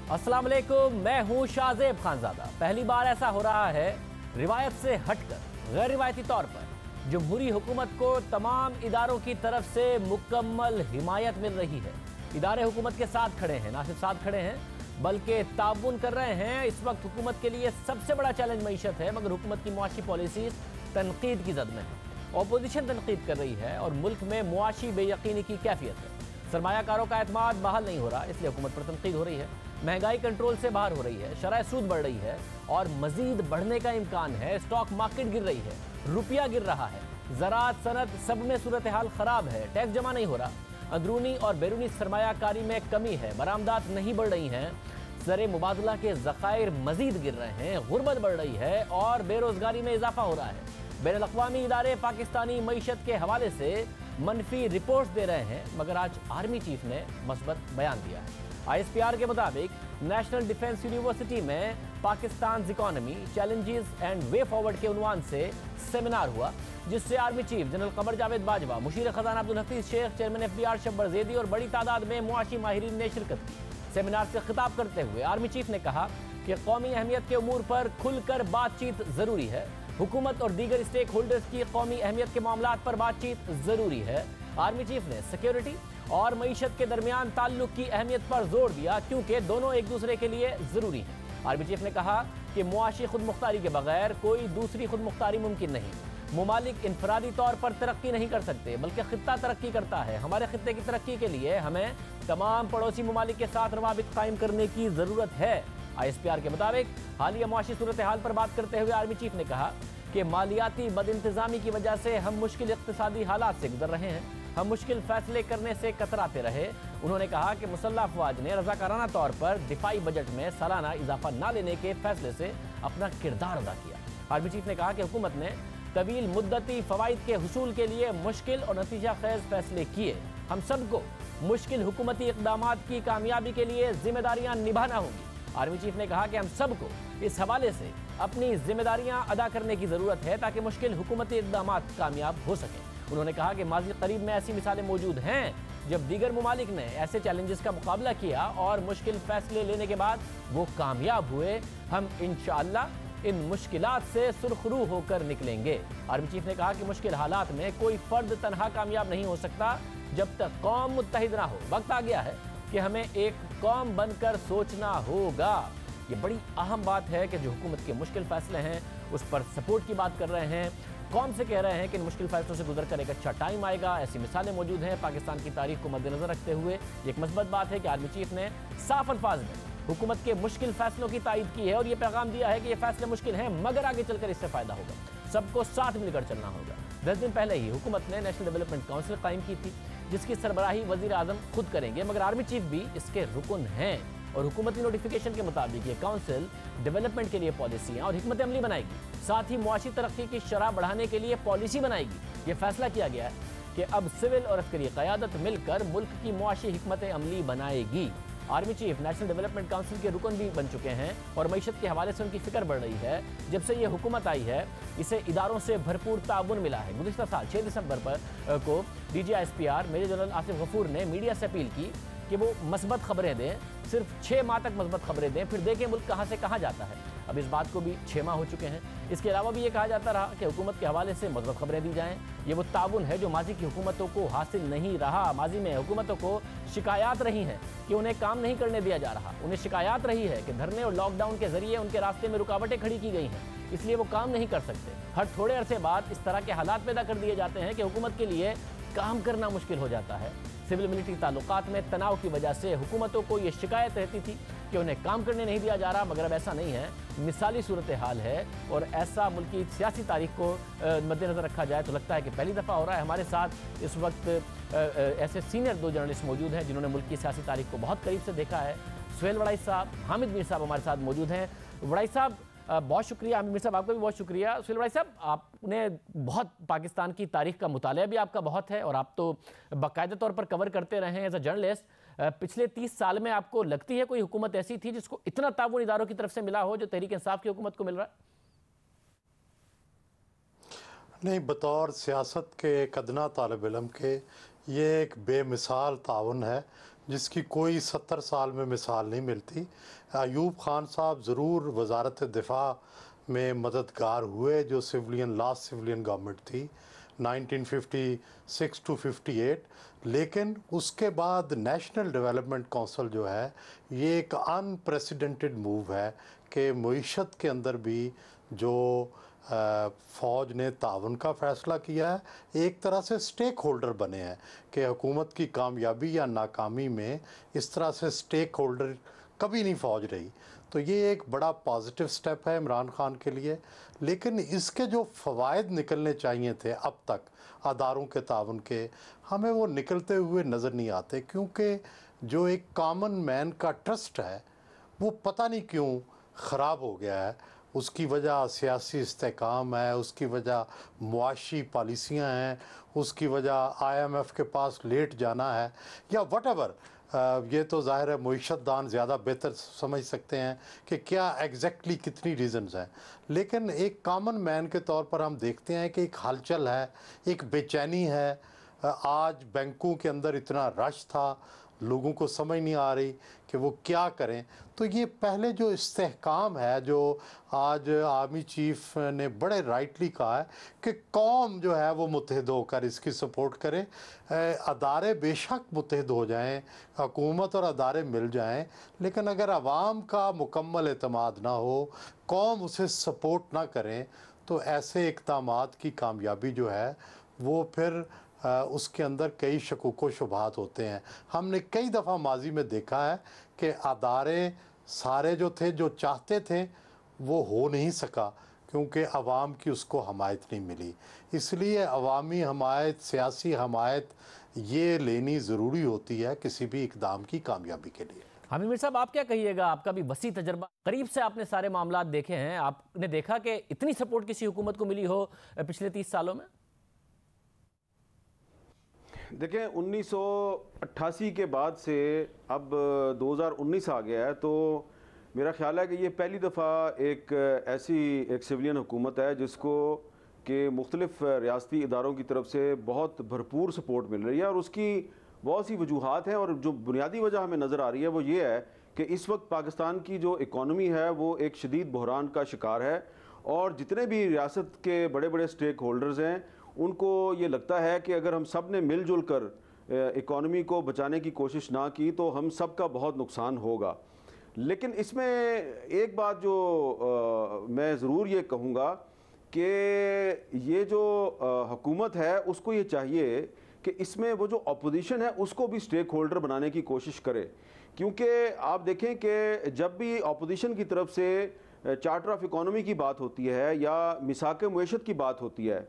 अस्सलाम वालेकुम, मैं हूं शाहजेब खानजादा। पहली बार ऐसा हो रहा है रिवायत से हटकर गैर रिवायती तौर पर जमहूरी हुकूमत को तमाम इदारों की तरफ से मुकम्मल हिमायत मिल रही है। इदारे हुकूमत के साथ खड़े हैं, ना सिर्फ साथ खड़े हैं बल्कि ताउन कर रहे हैं। इस वक्त हुकूमत के लिए सबसे बड़ा चैलेंज मईशत है, मगर हुकूमत की मुआशी पॉलिसीज तनकीद की जद में है। अपोजिशन तनकीद कर रही है और मुल्क में मुआशी बेयकीनी की कैफियत है। सरमायाकारों का एतमाद बहाल नहीं हो रहा, इसलिए हुकूमत पर तनकीद हो रही है। महंगाई कंट्रोल से बाहर हो रही है, शरह सूद बढ़ रही है और मजीद बढ़ने का इम्कान है। स्टॉक मार्केट गिर रही है, रुपया गिर रहा है, ज़राअत सनत सब में सूरत हाल खराब है। टैक्स जमा नहीं हो रहा, अंदरूनी और बैरूनी सरमायाकारी में कमी है, बरामदात नहीं बढ़ रही हैं, ज़र मुबादला के ज़खायर मजीद गिर रहे हैं, गुर्बत बढ़ रही है और बेरोजगारी में इजाफा हो रहा है। बैनुल अक़वामी इदारे पाकिस्तानी मईशत के हवाले से मनफी रिपोर्ट्स दे रहे हैं, मगर आज आर्मी चीफ ने मस्बत बयान दिया है। ISPR के मुताबिक नेशनल डिफेंस यूनिवर्सिटी में Pakistan economy challenges and way forward के उन्वान से सेमिनार हुआ, जिससे army chief general Qamar Javed Bajwa, Musheer खजाना अब्दुल हफीज शेख, चेयरमैन FBR शब्बर ज़ैदी और बड़ी तादाद में मुआशी माहिरीन ने शिरकत की। सेमिनार से खिताब करते हुए आर्मी चीफ ने कहा कि कौमी अहमियत के उमूर पर खुलकर बातचीत ज़रूरी है। हुकूमत और दीगर स्टेक होल्डर्स की कौमी अहमियत के मामलात पर बातचीत ज़रूरी है। आर्मी चीफ ने सिक्योरिटी और मईशत के दरमियान ताल्लुक की अहमियत पर जोर दिया, क्योंकि दोनों एक दूसरे के लिए ज़रूरी हैं। आर्मी चीफ ने कहा कि मुआशी खुद मुख्तारी के बगैर कोई दूसरी खुद मुख्तारी मुमकिन नहीं। मुमालिक इनफरादी तौर पर तरक्की नहीं कर सकते, बल्कि खित्ता तरक्की करता है। हमारे खित्ते की तरक्की के लिए हमें तमाम पड़ोसी मुमालिक के साथ रवाबित कायम करने की ज़रूरत है। ISPR के मुताबिक हालिया मुआशी सूरत हाल पर बात करते हुए आर्मी चीफ ने कहा कि मालियाती बदइंतजामी की वजह से हम मुश्किल इक़्तिसादी हालात से गुजर रहे हैं, हम मुश्किल फैसले करने से कतराते रहे। उन्होंने कहा कि मुसल्लह अफवाज ने रज़ाकाराना तौर पर दिफाई बजट में सालाना इजाफा न लेने के फैसले से अपना किरदार अदा किया। आर्मी चीफ ने कहा कि हुकूमत ने तवील मुद्दती फ़वाइद के हुसूल के लिए मुश्किल और नतीजा खेज़ फैसले किए। हम सबको मुश्किल हुकूमती इक़दामात की कामयाबी के लिए जिम्मेदारियाँ निभाना होंगी। आर्मी चीफ ने कहा कि हम सबको इस हवाले से अपनी जिम्मेदारियां अदा करने की ज़रूरत है, ताकि मुश्किल हुकूमती इक़दामात कामयाब हो सकें। उन्होंने कहा कि माज़ी करीब में ऐसी मिसालें मौजूद हैं जब दीगर मुमालिक ने ऐसे चैलेंजेस का मुकाबला किया और मुश्किल फैसले लेने के बाद वो कामयाब हुए। हम इंशाअल्लाह इन मुश्किलात से सुरखरू होकर निकलेंगे। आर्मी चीफ ने कहा कि मुश्किल हालात में कोई फ़र्द तनहा कामयाब नहीं हो सकता जब तक कौम मुत्तहिद ना हो। वक्त आ गया है कि हमें एक कौम बनकर सोचना होगा। ये बड़ी अहम बात है कि जो हुकूमत के मुश्किल फैसले हैं उस पर सपोर्ट की बात कर रहे हैं, कौम से कह रहे हैं कि इन मुश्किल फैसलों से गुजर कर एक अच्छा टाइम आएगा। ऐसी मिसालें मौजूद हैं पाकिस्तान की तारीख को मद्देनजर रखते हुए। एक मस्बत बात है कि आर्मी चीफ ने साफ अल्फाज में हुकूमत के मुश्किल फैसलों की तायद की है और ये पैगाम दिया है कि ये फैसले मुश्किल हैं, मगर आगे चलकर इससे फ़ायदा होगा। सबको साथ मिलकर चलना होगा। 10 दिन पहले ही हुकूमत ने नेशनल डेवलपमेंट काउंसिल कायम की थी, जिसकी सरबराही वज़ीर आज़म खुद करेंगे, मगर आर्मी चीफ भी इसके रुकन हैं और हुकूमती नोटिफिकेशन के मुताबिक ये काउंसिल डेवलपमेंट के लिए पॉलिसियाँ और हिकमत अमली बनाएगी, साथ ही मुआशी तरक्की की शरह बढ़ाने के लिए पॉलिसी बनाएगी। ये फैसला किया गया है कि अब सिविल और अस्करी क़यादत मिलकर मुल्क की मुआशी हिकमत अमली बनाएगी। Army chief national development council के रुकन भी बन चुके हैं और मईशत के हवाले से उनकी फिक्र बढ़ रही है। जब से ये हुकूमत आई है इसे इदारों से भरपूर ताउन मिला है। गुज़िश्ता साल 6 दिसंबर को DG ISPR major general Asif Ghafoor ने मीडिया से अपील की कि वो मस्बत खबरें दें, सिर्फ 6 माह तक मस्बत खबरें दें, फिर देखें मुल्क कहाँ से कहाँ जाता है। अब इस बात को भी 6 माह हो चुके हैं। इसके अलावा भी ये कहा जाता रहा कि हुकूमत के हवाले से मस्बत खबरें दी जाएँ। ये वो ताउन है जो माजी की हुकूमतों को हासिल नहीं रहा। माजी में हुकूमतों को शिकायत रही हैं कि उन्हें काम नहीं करने दिया जा रहा, उन्हें शिकायत रही है कि धरने और लॉकडाउन के जरिए उनके रास्ते में रुकावटें खड़ी की गई हैं, इसलिए वो काम नहीं कर सकते। हर थोड़े अरसे बाद इस तरह के हालात पैदा कर दिए जाते हैं कि हुकूमत के लिए काम करना मुश्किल हो जाता है। सिविल मिलिट्री ताल्लुकात में तनाव की वजह से हुकूमतों को ये शिकायत रहती थी कि उन्हें काम करने नहीं दिया जा रहा, मगर अब ऐसा नहीं है। मिसाली सूरत हाल है और ऐसा मुल्क की सियासी तारीख को मद्देनजर रखा जाए तो लगता है कि पहली दफ़ा हो रहा है। हमारे साथ इस वक्त ऐसे सीनियर 2 जर्नलिस्ट मौजूद हैं जिन्होंने मुल्क की सियासी तारीख को बहुत करीब से देखा है। सुहेल वड़ाई साहब, हामिद मीर साहब हमारे साथ मौजूद हैं। वड़ाई साहब बहुत शुक्रिया, आमिर साहब आपका भी बहुत शुक्रिया। सुहेल भाई साहब, आपने बहुत पाकिस्तान की तारीख का मुताला भी आपका बहुत है और आप तो बाकायदा तौर पर कवर करते रहे हैं एज अ जर्नलिस्ट। पिछले 30 साल में आपको लगती है कोई हुकूमत ऐसी थी जिसको इतना ताउन इदारों की तरफ से मिला हो जो तहरीक इंसाफ की हुकूमत को मिल रहा है? नहीं, बतौर सियासत के एक अदना तालिब इल्म के ये एक बेमिसाल ताउन है जिसकी कोई 70 साल में मिसाल नहीं मिलती। अयूब खान साहब ज़रूर वजारत दिफा में मददगार हुए, जो लास्ट सिविलियन गवर्नमेंट थी 1956 टू 58, लेकिन उसके बाद नेशनल डेवलपमेंट काउंसिल जो है ये एक अनप्रेसिडेंटेड मूव है कि मईशत के अंदर भी जो फ़ौज ने ताउन का फ़ैसला किया है, एक तरह से स्टेक होल्डर बने हैं कि हुकूमत की कामयाबी या नाकामी में इस तरह से स्टेक होल्डर कभी नहीं फ़ौज रही। तो ये एक बड़ा पॉजिटिव स्टेप है इमरान खान के लिए, लेकिन इसके जो फ़वाइद निकलने चाहिए थे अब तक अदारों के ताउन के, हमें वो निकलते हुए नज़र नहीं आते, क्योंकि जो एक कॉमन मैन का ट्रस्ट है वो पता नहीं क्यों ख़राब हो गया है। उसकी वजह सियासी इस्तेकाम है, उसकी वजह मुआशी पॉलिसियाँ हैं, उसकी वजह IMF के पास लेट जाना है या वटेवर। ये तो ज़ाहिर है मुईशतदान ज़्यादा बेहतर समझ सकते हैं कि क्या एग्जैक्टली कितनी रीज़न्स हैं, लेकिन एक कॉमन मैन के तौर पर हम देखते हैं कि एक हलचल है, एक बेचैनी है। आज बैंकों के अंदर इतना रश था, लोगों को समझ नहीं आ रही कि वो क्या करें। तो ये पहले जो इस्तेहकाम है, जो आज आर्मी चीफ ने बड़े राइटली कहा है कि कौम जो है वो मुत्तहिद होकर इसकी सपोर्ट करे। अदारे बेशक मुत्तहिद हो जाएं, हुकूमत और अदारे मिल जाएं, लेकिन अगर आवाम का मुकम्मल एतमाद ना हो, कौम उसे सपोर्ट ना करें, तो ऐसे इक़दामात की कामयाबी जो है वो फिर उसके अंदर कई शकूक शुबहात होते हैं। हमने कई दफ़ा माजी में देखा है कि अदारे सारे जो थे, जो चाहते थे, वो हो नहीं सका क्योंकि अवाम की उसको हमायत नहीं मिली। इसलिए अवामी हमायत, सियासी हमायत ये लेनी ज़रूरी होती है किसी भी इक़दाम की कामयाबी के लिए। हामिद मीर साहब, आप क्या कहिएगा? आपका भी वसी तजर्बा, करीब से आपने सारे मामला देखे हैं, आपने देखा कि इतनी सपोर्ट किसी हुकूमत को मिली हो पिछले 30 सालों में? देखें, 1988 के बाद से अब 2019 आ गया है, तो मेरा ख्याल है कि ये पहली दफ़ा एक सिविलियन हुकूमत है जिसको कि मुख्तलिफ रियासती इदारों की तरफ से बहुत भरपूर सपोर्ट मिल रही है, और उसकी बहुत सी वजूहात हैं। और जो बुनियादी वजह हमें नज़र आ रही है वो ये है कि इस वक्त पाकिस्तान की जो इकॉनमी है वो एक शदीद बहरान का शिकार है, और जितने भी रियासत के बड़े बड़े स्टेक होल्डर्स हैं उनको ये लगता है कि अगर हम सब ने मिलजुल कर इकॉनमी को बचाने की कोशिश ना की तो हम सब का बहुत नुकसान होगा। लेकिन इसमें एक बात जो मैं ज़रूर ये कहूँगा कि ये जो हुकूमत है उसको ये चाहिए कि इसमें वो जो अपोजिशन है उसको भी स्टेक होल्डर बनाने की कोशिश करे, क्योंकि आप देखें कि जब भी अपोजिशन की तरफ से चार्टर ऑफ इकॉनमी की बात होती है या मिसाक मुईशत की बात होती है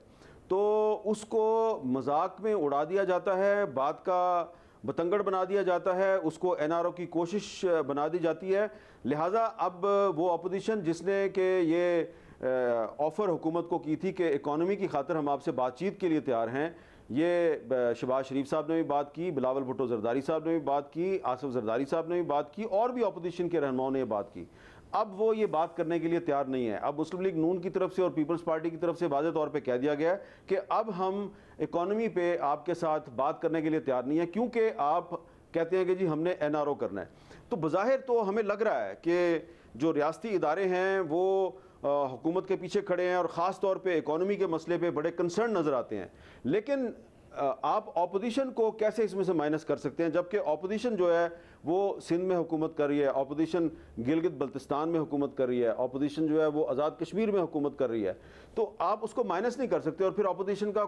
तो उसको मजाक में उड़ा दिया जाता है, बात का बतंगड़ बना दिया जाता है, उसको NRO की कोशिश बना दी जाती है। लिहाजा अब वो अपोजिशन जिसने कि ये ऑफ़र हुकूमत को की थी कि इकॉनमी की खातिर हम आपसे बातचीत के लिए तैयार हैं, ये शहबाज शरीफ साहब ने भी बात की, बिलावल भुट्टो जरदारी साहब ने भी बात की, आसिफ जरदारी साहब ने भी बात की, और भी अपोजिशन के रहनुमाओं ने बात की। अब वो ये बात करने के लिए तैयार नहीं है। अब मुस्लिम लीग नून की तरफ से और पीपल्स पार्टी की तरफ से वाज़ेह तौर पे कह दिया गया है कि अब हम इकॉनमी पे आपके साथ बात करने के लिए तैयार नहीं है, क्योंकि आप कहते हैं कि जी हमने NRO करना है। तो बज़ाहिर तो हमें लग रहा है कि जो रियासती इदारे हैं वो हुकूमत के पीछे खड़े हैं और ख़ास तौर पे इकॉनमी के मसले पे बड़े कंसर्न नज़र आते हैं। लेकिन आप अपोजिशन को कैसे इसमें से माइनस कर सकते हैं, जबकि अपोजिशन जो है वो सिंध में हुकूमत कर रही है, अपोजिशन गिलगित बल्तिस्तान में हुकूमत कर रही है, अपोजिशन जो है वो आज़ाद कश्मीर में हुकूमत कर रही है। तो आप उसको माइनस नहीं कर सकते। और फिर अपोजिशन का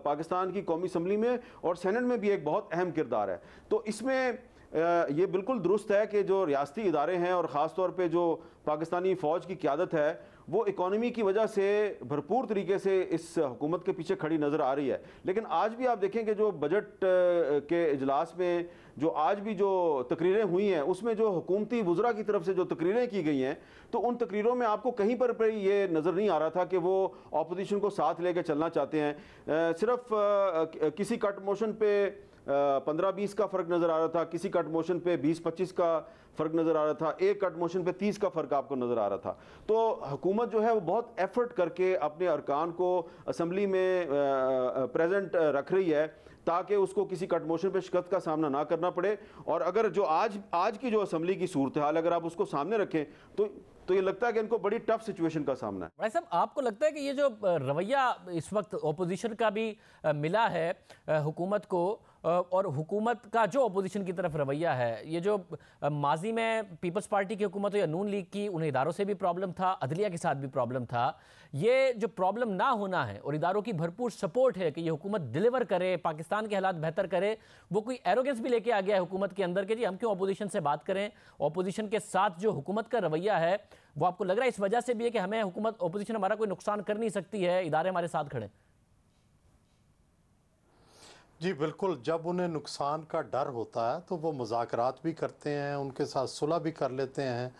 पाकिस्तान की कौमी असम्बली में और सेनेट में भी एक बहुत अहम किरदार है। तो इसमें ये बिल्कुल दुरुस्त है कि जो रियासती इदारे हैं और ख़ास तौर पे जो पाकिस्तानी फ़ौज की क़यादत है वो इकॉनमी की वजह से भरपूर तरीके से इस हुकूमत के पीछे खड़ी नज़र आ रही है। लेकिन आज भी आप देखें कि जो बजट के इजलास में जो आज भी जो तकरीरें हुई हैं उसमें जो हुकूमती वज़रा की तरफ से जो तकरीरें की गई हैं तो उन तकरीरों में आपको कहीं पर ये नज़र नहीं आ रहा था कि वो अपोजिशन को साथ लेकर चलना चाहते हैं। सिर्फ किसी कट मोशन पे 15-20 का फ़र्क नज़र आ रहा था, किसी कट मोशन पे 20-25 का फ़र्क नज़र आ रहा था, एक कट मोशन पे 30 का फ़र्क आपको नज़र आ रहा था। तो हुकूमत जो है वो बहुत एफर्ट करके अपने अरकान को असम्बली में प्रेजेंट रख रही है ताकि उसको किसी कट मोशन पे शिकस्त का सामना ना करना पड़े। और अगर जो आज की जो असम्बली की सूरत हाल अगर आप उसको सामने रखें तो ये लगता है कि इनको बड़ी टफ सिचुएशन का सामना है। भाई साहब, आपको लगता है कि ये जो रवैया इस वक्त ओपोजिशन का भी मिला है हुकूमत को, और हुकूमत का जो ओपोजिशन की तरफ रवैया है, ये जो माजी में पीपल्स पार्टी की हुकूमत हो या नून लीग की, उन्हें इदारों से भी प्रॉब्लम था, अदलिया के साथ भी प्रॉब्लम था, ये जो प्रॉब्लम ना होना है और इदारों की भरपूर सपोर्ट है कि ये हुकूमत डिलीवर करे, पाकिस्तान के हालात बेहतर करे, वो कोई एरोगेंस भी लेके आ गया है हुकूमत के अंदर कि जी हम क्यों अपोजिशन से बात करें। अपोजिशन के साथ जो हुकूमत का रवैया है वो आपको लग रहा है इस वजह से भी है कि हमें हुकूमत अपोजिशन हमारा कोई नुकसान कर नहीं सकती है, इदारे हमारे साथ खड़े। जी बिल्कुल, जब उन्हें नुकसान का डर होता है तो वो मुज़ाकरात भी करते हैं, उनके साथ सुलह भी कर लेते हैं,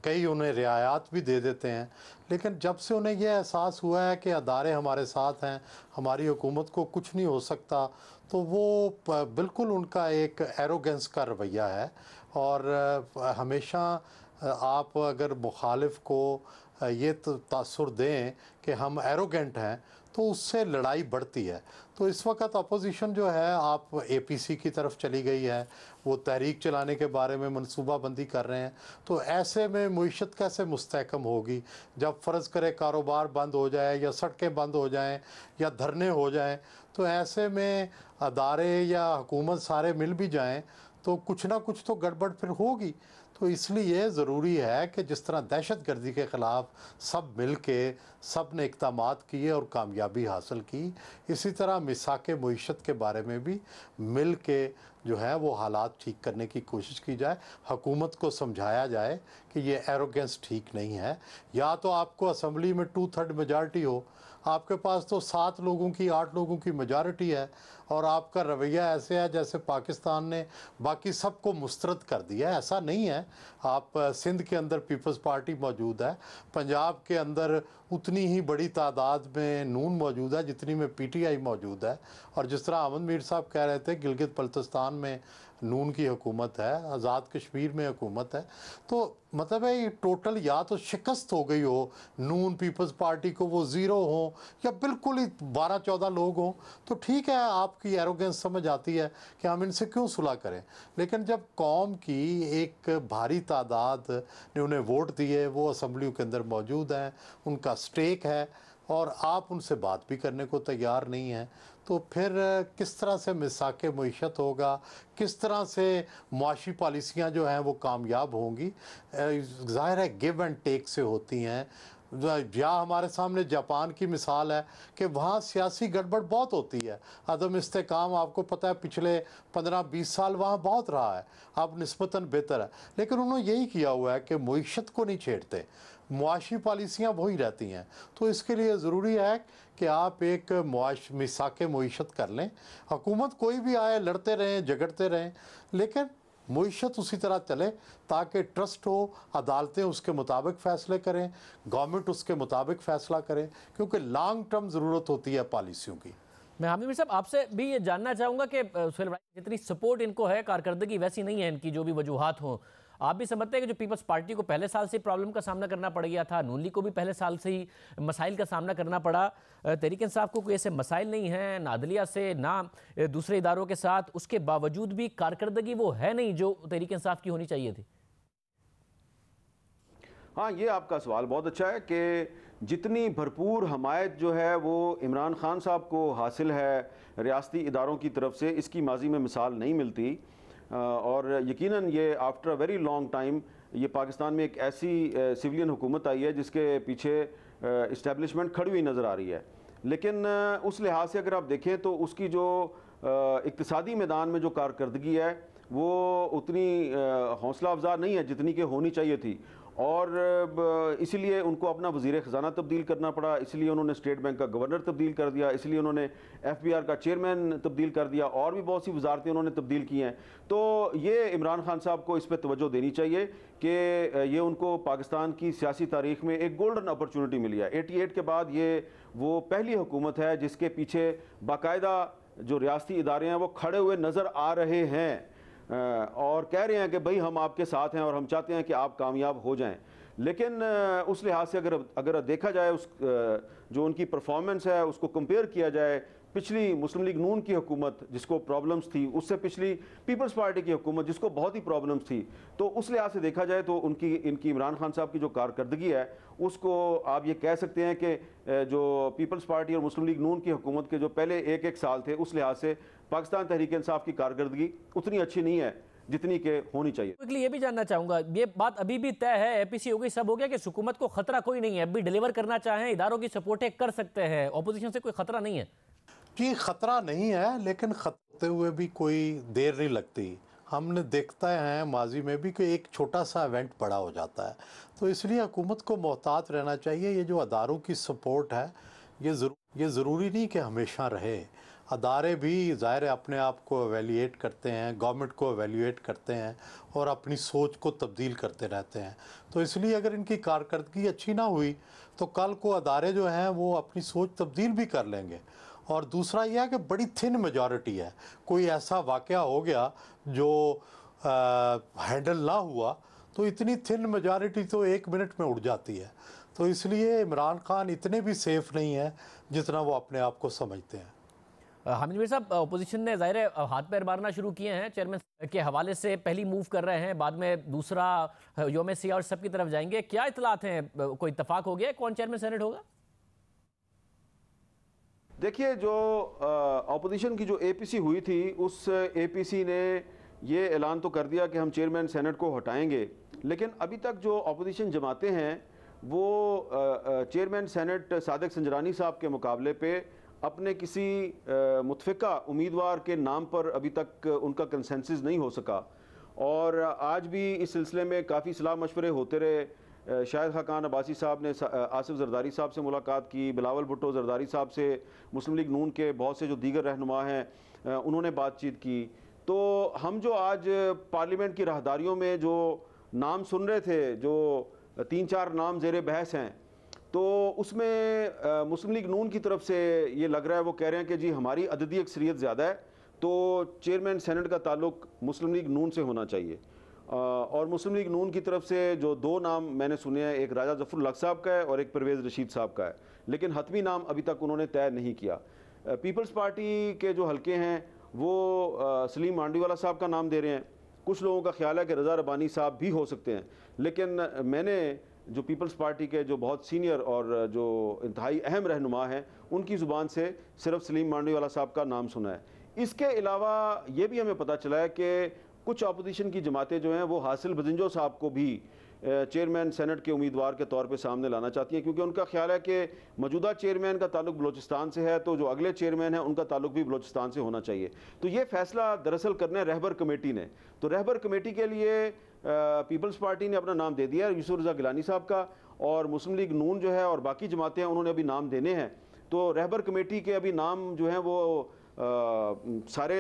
कई उन्हें रियायत भी दे देते हैं। लेकिन जब से उन्हें यह एहसास हुआ है कि अदारे हमारे साथ हैं, हमारी हुकूमत को कुछ नहीं हो सकता, तो वो बिल्कुल उनका एक एरोगेंस का रवैया है। और हमेशा आप अगर मुखालिफ को ये तासुर दें कि हम एरोगेंट हैं तो उससे लड़ाई बढ़ती है। तो इस वक्त अपोजिशन जो है आप एपीसी की तरफ चली गई है, वो तहरीक चलाने के बारे में मनसूबाबंदी कर रहे हैं। तो ऐसे में मुईशत कैसे मुस्तहकम होगी जब फ़र्ज़ करे कारोबार बंद हो जाए या सड़कें बंद हो जाएं या धरने हो जाएं। तो ऐसे में अदारे या हुकूमत सारे मिल भी जाएं तो कुछ ना कुछ तो गड़बड़ फिर होगी। तो इसलिए ज़रूरी है कि जिस तरह दहशत गर्दी के ख़िलाफ़ सब मिल के सब ने इक़दामात किए और कामयाबी हासिल की, इसी तरह मिसाक़े मुईशत के बारे में भी मिल के जो है वो हालात ठीक करने की कोशिश की जाए। हुकूमत को समझाया जाए कि ये एरोगेंस ठीक नहीं है। या तो आपको असम्बली में 2/3 मेजॉरिटी हो, आपके पास तो 7 लोगों की 8 लोगों की मेजॉरिटी है और आपका रवैया ऐसे है जैसे पाकिस्तान ने बाकी सबको मुस्तरद कर दिया है। ऐसा नहीं है। आप सिंध के अंदर पीपल्स पार्टी मौजूद है, पंजाब के अंदर उतनी ही बड़ी तादाद में नून मौजूद है जितनी में पीटीआई मौजूद है। और जिस तरह अहमद मीर साहब कह रहे थे गिलगित बल्तिस्तान में नून की हुकूमत है, आज़ाद कश्मीर में हुकूमत है। तो मतलब है ये टोटल या तो शिकस्त हो गई हो नून पीपल्स पार्टी को, वो ज़ीरो हो या बिल्कुल ही 12-14 लोग हों, तो ठीक है आपकी एरोगेंस समझ आती है कि हम इनसे क्यों सुलह करें। लेकिन जब कौम की एक भारी तादाद ने उन्हें वोट दिए, वो असम्बलियों के अंदर मौजूद हैं, उनका स्टेक है और आप उनसे बात भी करने को तैयार नहीं हैं, तो फिर किस तरह से मिसाक़े मुईशत होगा, किस तरह से मुआशी पॉलिसियाँ जो हैं वो कामयाब होंगी। ज़ाहिर है गिव एंड टेक से होती हैं। या हमारे सामने जापान की मिसाल है कि वहाँ सियासी गड़बड़ बहुत होती है, अदम इस्तेकाम आपको पता है पिछले 15-20 साल वहाँ बहुत रहा है, अब निस्बतन बेहतर है। लेकिन उन्होंने यही किया हुआ है कि मुईशत को नहीं छेड़ते, मुआशी पॉलिसियाँ वही रहती हैं। तो इसके लिए ज़रूरी है कि आप एक मिसाक़े मुईशत कर लें। हुकूमत कोई भी आए लड़ते रहें झगड़ते रहें, लेकिन मुईशत उसी तरह चले ताकि ट्रस्ट हो, अदालतें उसके मुताबिक फ़ैसले करें, गवर्नमेंट उसके मुताबिक फ़ैसला करे, क्योंकि लॉन्ग टर्म ज़रूरत होती है पॉलिसियों की। मैं हामिद मीर साहब आपसे भी ये जानना चाहूँगा कि सुहेल भाई जितनी सपोर्ट इनको है, कारकर्दगी वैसी नहीं है इनकी, जो भी वजूहात हों। आप भी समझते हैं कि जो पीपल्स पार्टी को पहले साल से प्रॉब्लम का सामना करना पड़ गया था, नून लीग को भी पहले साल से ही मसाइल का सामना करना पड़ा, तहरीक इंसाफ को कोई ऐसे मसाइल नहीं हैं ना अदलिया से ना दूसरे इदारों के साथ, उसके बावजूद भी कारकर्दगी वो है नहीं जो तहरीक इंसाफ की होनी चाहिए थी? हाँ, ये आपका सवाल बहुत अच्छा है कि जितनी भरपूर हमायत जो है वो इमरान खान साहब को हासिल है रियासती इदारों की तरफ से, इसकी माजी में मिसाल नहीं मिलती। और यकीनन ये after a very long time ये पाकिस्तान में एक ऐसी सिविलियन हुकूमत आई है जिसके पीछे इस्टेब्लिशमेंट खड़ी हुई नज़र आ रही है। लेकिन उस लिहाज से अगर आप देखें तो उसकी जो इक्तिसादी मैदान में जो कारकर्दगी है वो उतनी हौसला अफजा नहीं है जितनी कि होनी चाहिए थी। और इसीलिए उनको अपना वज़ीर ख़जाना तब्दील करना पड़ा, इसलिए उन्होंने स्टेट बैंक का गवर्नर तब्दील कर दिया, इसलिए उन्होंने FBR का चेयरमैन तब्दील कर दिया, और भी बहुत सी वजारतें उन्होंने तब्दील की हैं। तो ये इमरान खान साहब को इस पर तवज्जो देनी चाहिए कि ये उनको पाकिस्तान की सियासी तारीख में एक गोल्डन अपॉर्चुनिटी मिली है। 88 के बाद ये वो पहली हुकूमत है जिसके पीछे बाकायदा जो रियासती इदारे हैं वो खड़े हुए नज़र आ रहे हैं। और कह रहे हैं कि भाई हम आपके साथ हैं और हम चाहते हैं कि आप कामयाब हो जाएं। लेकिन उस लिहाज से अगर देखा जाए उस जो उनकी परफॉर्मेंस है उसको कंपेयर किया जाए पिछली मुस्लिम लीग नून की हुकूमत जिसको प्रॉब्लम्स थी, उससे पिछली पीपल्स पार्टी की हुकूमत जिसको बहुत ही प्रॉब्लम्स थी, तो उस लिहाज से देखा जाए तो इनकी इमरान खान साहब की जो कारकर्दगी है उसको आप ये कह सकते हैं कि जो पीपल्स पार्टी और मुस्लिम लीग नून की हुकूमत के जो पहले एक साल थे उस लिहाज से पाकिस्तान तहरीक इंसाफ की कारकर्दगी उतनी अच्छी नहीं है जितनी के होनी चाहिए। ये भी जानना चाहूंगा, ये बात अभी भी तय है, एपीसी हो गई, सब हो गया कि हुकूमत को खतरा कोई नहीं है, अभी डिलीवर करना चाहें इदारों की सपोर्टें कर सकते हैं, ऑपोजिशन से कोई खतरा नहीं है? जी खतरा नहीं है, लेकिन खतरते हुए भी कोई देर नहीं लगती। हमने देखता है माजी में भी कि एक छोटा सा इवेंट बड़ा हो जाता है, तो इसलिए हुकूमत को मोहतात रहना चाहिए। ये जो अदारों की सपोर्ट है ये ज़रूरी नहीं कि हमेशा रहे। अदारे भी ज़ाहिर है अपने आप को एवेल्यूएट करते हैं, गवर्नमेंट को एवेल्यूएट करते हैं और अपनी सोच को तब्दील करते रहते हैं। तो इसलिए अगर इनकी कारकर्दगी अच्छी ना हुई तो कल को अदारे जो हैं वो अपनी सोच तब्दील भी कर लेंगे। और दूसरा यह है कि बड़ी थिन मेजॉरिटी है, कोई ऐसा वाक़या हो गया जो हैंडल ना हुआ तो इतनी थिन मेजॉरिटी तो 1 मिनट में उड़ जाती है। तो इसलिए इमरान खान इतने भी सेफ़ नहीं है जितना वो अपने आप को समझते हैं। हामिद मीर साहब, अपोजिशन ने ज़ाहिर है हाथ पैर मारना शुरू किए हैं, चेयरमैन के हवाले से पहली मूव कर रहे हैं, बाद में दूसरा योम सियाह और सब की तरफ जाएंगे, क्या इतलात हैं, कोई इत्तफाक हो गया कौन चेयरमैन सेनेट होगा? देखिए, जो अपोजिशन की जो एपीसी हुई थी उस एपीसी ने ये ऐलान तो कर दिया कि हम चेयरमैन सेनेट को हटाएंगे, लेकिन अभी तक जो अपोजिशन जमातें हैं वो चेयरमैन सेनेट सादिक संजरानी साहब के मुकाबले पे अपने किसी मुतफ़िका उम्मीदवार के नाम पर अभी तक उनका कंसेंसस नहीं हो सका। और आज भी इस सिलसिले में काफ़ी सलाह मशवरे होते रहे। शाहिद खान अब्बासी साहब ने आसिफ जरदारी साहब से मुलाकात की, बिलावल भुट्टो जरदारी साहब से, मुस्लिम लीग नून के बहुत से जो दीगर रहनुमा हैं उन्होंने बातचीत की। तो हम जो आज पार्लियामेंट की राहदारियों में जो नाम सुन रहे थे, जो 3-4 नाम ज़ेर बहस हैं, तो उसमें मुस्लिम लीग नून की तरफ से ये लग रहा है, वो कह रहे हैं कि जी हमारी अददी अक्सरियत ज़्यादा है तो चेयरमैन सेनेट का ताल्लुक मुस्लिम लीग नून से होना चाहिए। और मुस्लिम लीग नून की तरफ से जो 2 नाम मैंने सुने हैं, एक राजा जफरुल हक साहब का है और एक परवेज़ रशीद साहब का है, लेकिन हतमी नाम अभी तक उन्होंने तय नहीं किया। पीपल्स पार्टी के जो हल्के हैं वो सलीम मांडीवाला साहब का नाम दे रहे हैं, कुछ लोगों का ख्याल है कि रज़ा रब्बानी साहब भी हो सकते हैं, लेकिन मैंने जो पीपल्स पार्टी के जो बहुत सीनियर और जो इंतहाई अहम रहनुमा हैं उनकी ज़ुबान से सिर्फ सलीम मांडीवाला साहब का नाम सुना है। इसके अलावा ये भी हमें पता चला है कि कुछ अपोजिशन की जमातें जो हैं वो हासिल बजिंजो साहब को भी चेयरमैन सेनेट के उम्मीदवार के तौर पे सामने लाना चाहती हैं, क्योंकि उनका ख्याल है कि मौजूदा चेयरमैन का ताल्लुक बलोचिस्तान से है तो जो अगले चेयरमैन है उनका ताल्लुक भी बलोचिस्तान से होना चाहिए। तो ये फैसला दरअसल करना है रहबर कमेटी ने। तो रहबर कमेटी के लिए पीपल्स पार्टी ने अपना नाम दे दिया है यूसुफ रज़ा गिलानी साहब का, और मुस्लिम लीग नून जो है और बाकी जमातें हैं उन्होंने अभी नाम देने हैं। तो रहबर कमेटी के अभी नाम जो हैं वो सारे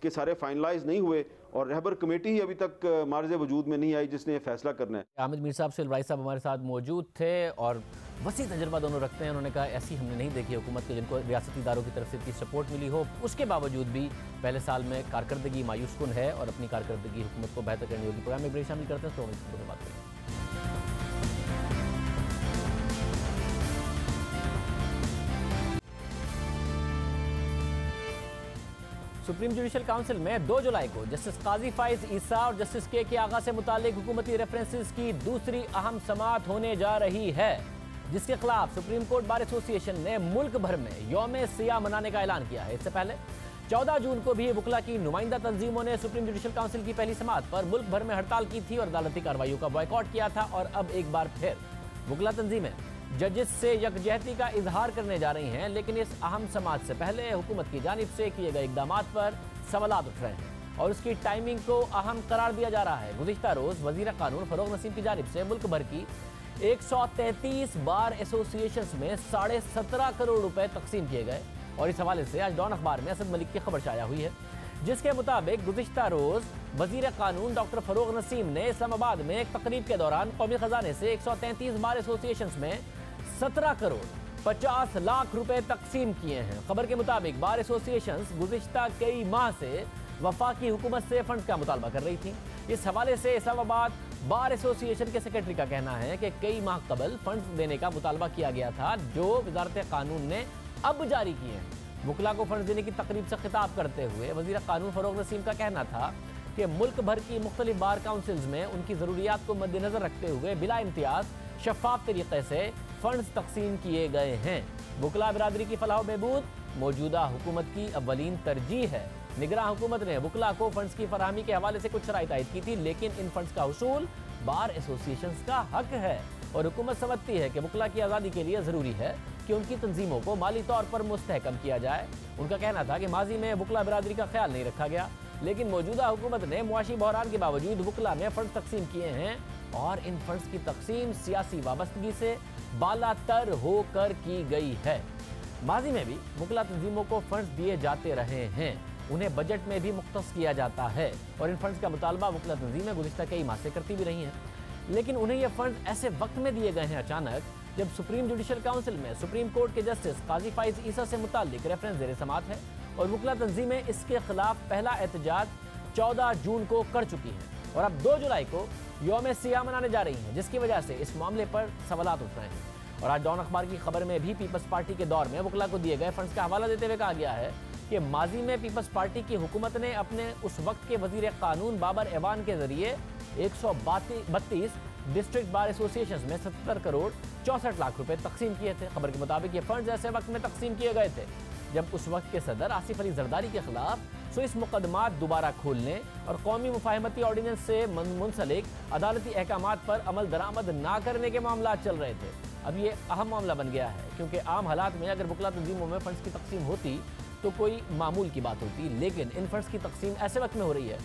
के सारे फाइनलाइज नहीं हुए और रहबर कमेटी ही अभी तक मार्ज वजूद में नहीं आई जिसने ये फैसला करना है। हामिद मीर साहब से साहब हमारे साथ मौजूद थे और वसी तजर्बा दोनों रखते हैं। उन्होंने कहा ऐसी हमने नहीं देखी हुकूमत के जिनको रियासती इदारों की तरफ से इतनी सपोर्ट मिली हो, उसके बावजूद भी पहले साल में कारकर्दगी मायूस कुन है और अपनी कारकर्दगी हुकूमत को बेहतर करनी होगी। प्रोग्राम में ब्रेक शामिल करते हैं तो हम इस पर बात करेंगे। सुप्रीम जुडिशल काउंसिल में 2 जुलाई को जस्टिस काजी फाइज ईसा और जस्टिस के आगा से मुतालिक हुकूमती रेफरेंसेस की दूसरी अहम समाअत होने जा रही है, जिसके खिलाफ सुप्रीम कोर्ट बार एसोसिएशन ने मुल्क भर में यौम सियाह मनाने का ऐलान किया है। इससे पहले 14 जून को भी वकला की नुमाइंदा तंजीमों ने सुप्रीम जुडिशल काउंसिल की पहली समाअत पर मुल्क भर में हड़ताल की थी और अदालती कार्रवाइयों का बॉयकॉट किया था। और अब एक बार फिर वकला तंजीमें जजेस से यकजहती का इजहार करने जा रही हैं, लेकिन इस अहम समाअत से पहले हुकूमत की जानिब से किए गए इकदामात पर सवालात उठ रहे हैं और उसकी टाइमिंग को अहम करार दिया जा रहा है। गुज़िश्ता रोज वज़ीर कानून फरोग नसीम की जानिब से मुल्क भर की 133 बार एसोसिएशंस में 17.5 करोड़ रुपए तकसीम किए गए और इस हवाले से आज डॉन अखबार में असद मलिक की खबर शाया हुई है, जिसके मुताबिक गुज़िश्ता रोज वज़ीर कानून डॉक्टर फरोग नसीम ने इस्लामाबाद में एक तकरीब के दौरान कौमी खजाने से 133 बार एसोसिएशंस में 17 करोड़ 50 लाख रुपए तकसीम किए हैं। खबर के मुताबिक बार एसोसिएशंस गुज़िश्ता कई माह से वफाकी हुकूमत से फंड्स का मुतालबा कर रही थी। इस हवाले से इस्लामाबाद बार एसोसिएशन के सेक्रेटरी का कहना है कि कई माह कबल फंड्स देने का मुतालबा किया गया था, जो वजारत कानून ने अब जारी किए हैं। वकला को फंड्स देने की तकरीब से खिताब करते हुए वजीर कानून फरोग नसीम का कहना था कि मुल्क भर की मुख्तलिफ बार काउंसिल्स में उनकी ज़रूरियात को मद्देनजर रखते हुए बिला इम्तियाज शफाफ तरीके से फंड्स तकसीम किए गए हैं। वकला बिरादरी की फलाह बहबूद मौजूदा हुकूमत की अव्वलीन तरजीह है। निगरान हुकूमत ने वकला को फंड्स की फराहमी के हवाले से कुछ शराइत आयद की थी, लेकिन इन फंड्स का हुसूल बार एसोसिएशन का हक है और हुकूमत समझती है कि वकला की आज़ादी के लिए ज़रूरी है कि उनकी तंजीमों को माली तौर पर मुस्तहकम किया जाए। उनका कहना था कि माजी में वकला बिरादरी का ख्याल नहीं रखा गया, लेकिन मौजूदा हुकूमत ने मुआशी बहरान के बावजूद वकला में फंड तकसीम किए हैं और इन फंड्स की तकसीम सियासी वाबस्तगी से बालातर होकर की गई है। माजी में भी वकला तंजीमों को फंड्स दिए जाते रहे हैं, उन्हें बजट में भी मुख्तस किया जाता है और इन फंड्स का मुतालबा वकला तंजीमें गुज़िश्ता कई माह से करती भी रही हैं, लेकिन उन्हें ये फंड्स ऐसे वक्त में दिए गए हैं अचानक जब सुप्रीम जुडिशल काउंसिल में सुप्रीम कोर्ट के जस्टिस काजी फाइज ईसा से मुताल्लिक रेफरेंस ज़ेर समात है और वकला तंजीमें इसके खिलाफ पहला एहतजाज 14 जून को कर चुकी हैं और अब 2 जुलाई को यौम सियाह मनाने जा रही हैं, जिसकी वजह से इस मामले पर सवालात उठ रहे हैं। और आज डॉन अखबार की खबर में भी पीपल्स पार्टी के दौर में वकला को दिए गए फंड्स का हवाला देते हुए कहा गया है कि माजी में पीपल्स पार्टी की हुकूमत ने अपने उस वक्त के वजीर कानून बाबर एवान के जरिए 132 डिस्ट्रिक्ट बार एसोसिएशन में 70 करोड़ 64 लाख रुपए तकसीम किए थे। खबर के मुताबिक ये फंड्स ऐसे वक्त में तकसीम किए गए थे जब उस वक्त के सदर आसिफ अली जरदारी के खिलाफ स्विस मुकदमात दोबारा खोलने और कौमी मुफाहमती ऑर्डिनेंस से मुंसलिक अदालती अहकामात पर अमल दरामद ना करने के मामला चल रहे थे। अब ये अहम मामला बन गया है, क्योंकि आम हालात में अगर वकला तंजीमों में फंड्स की तकसीम होती तो कोई मामूल की बात होती, लेकिन इन फंड्स की तकसीम ऐसे वक्त में हो रही है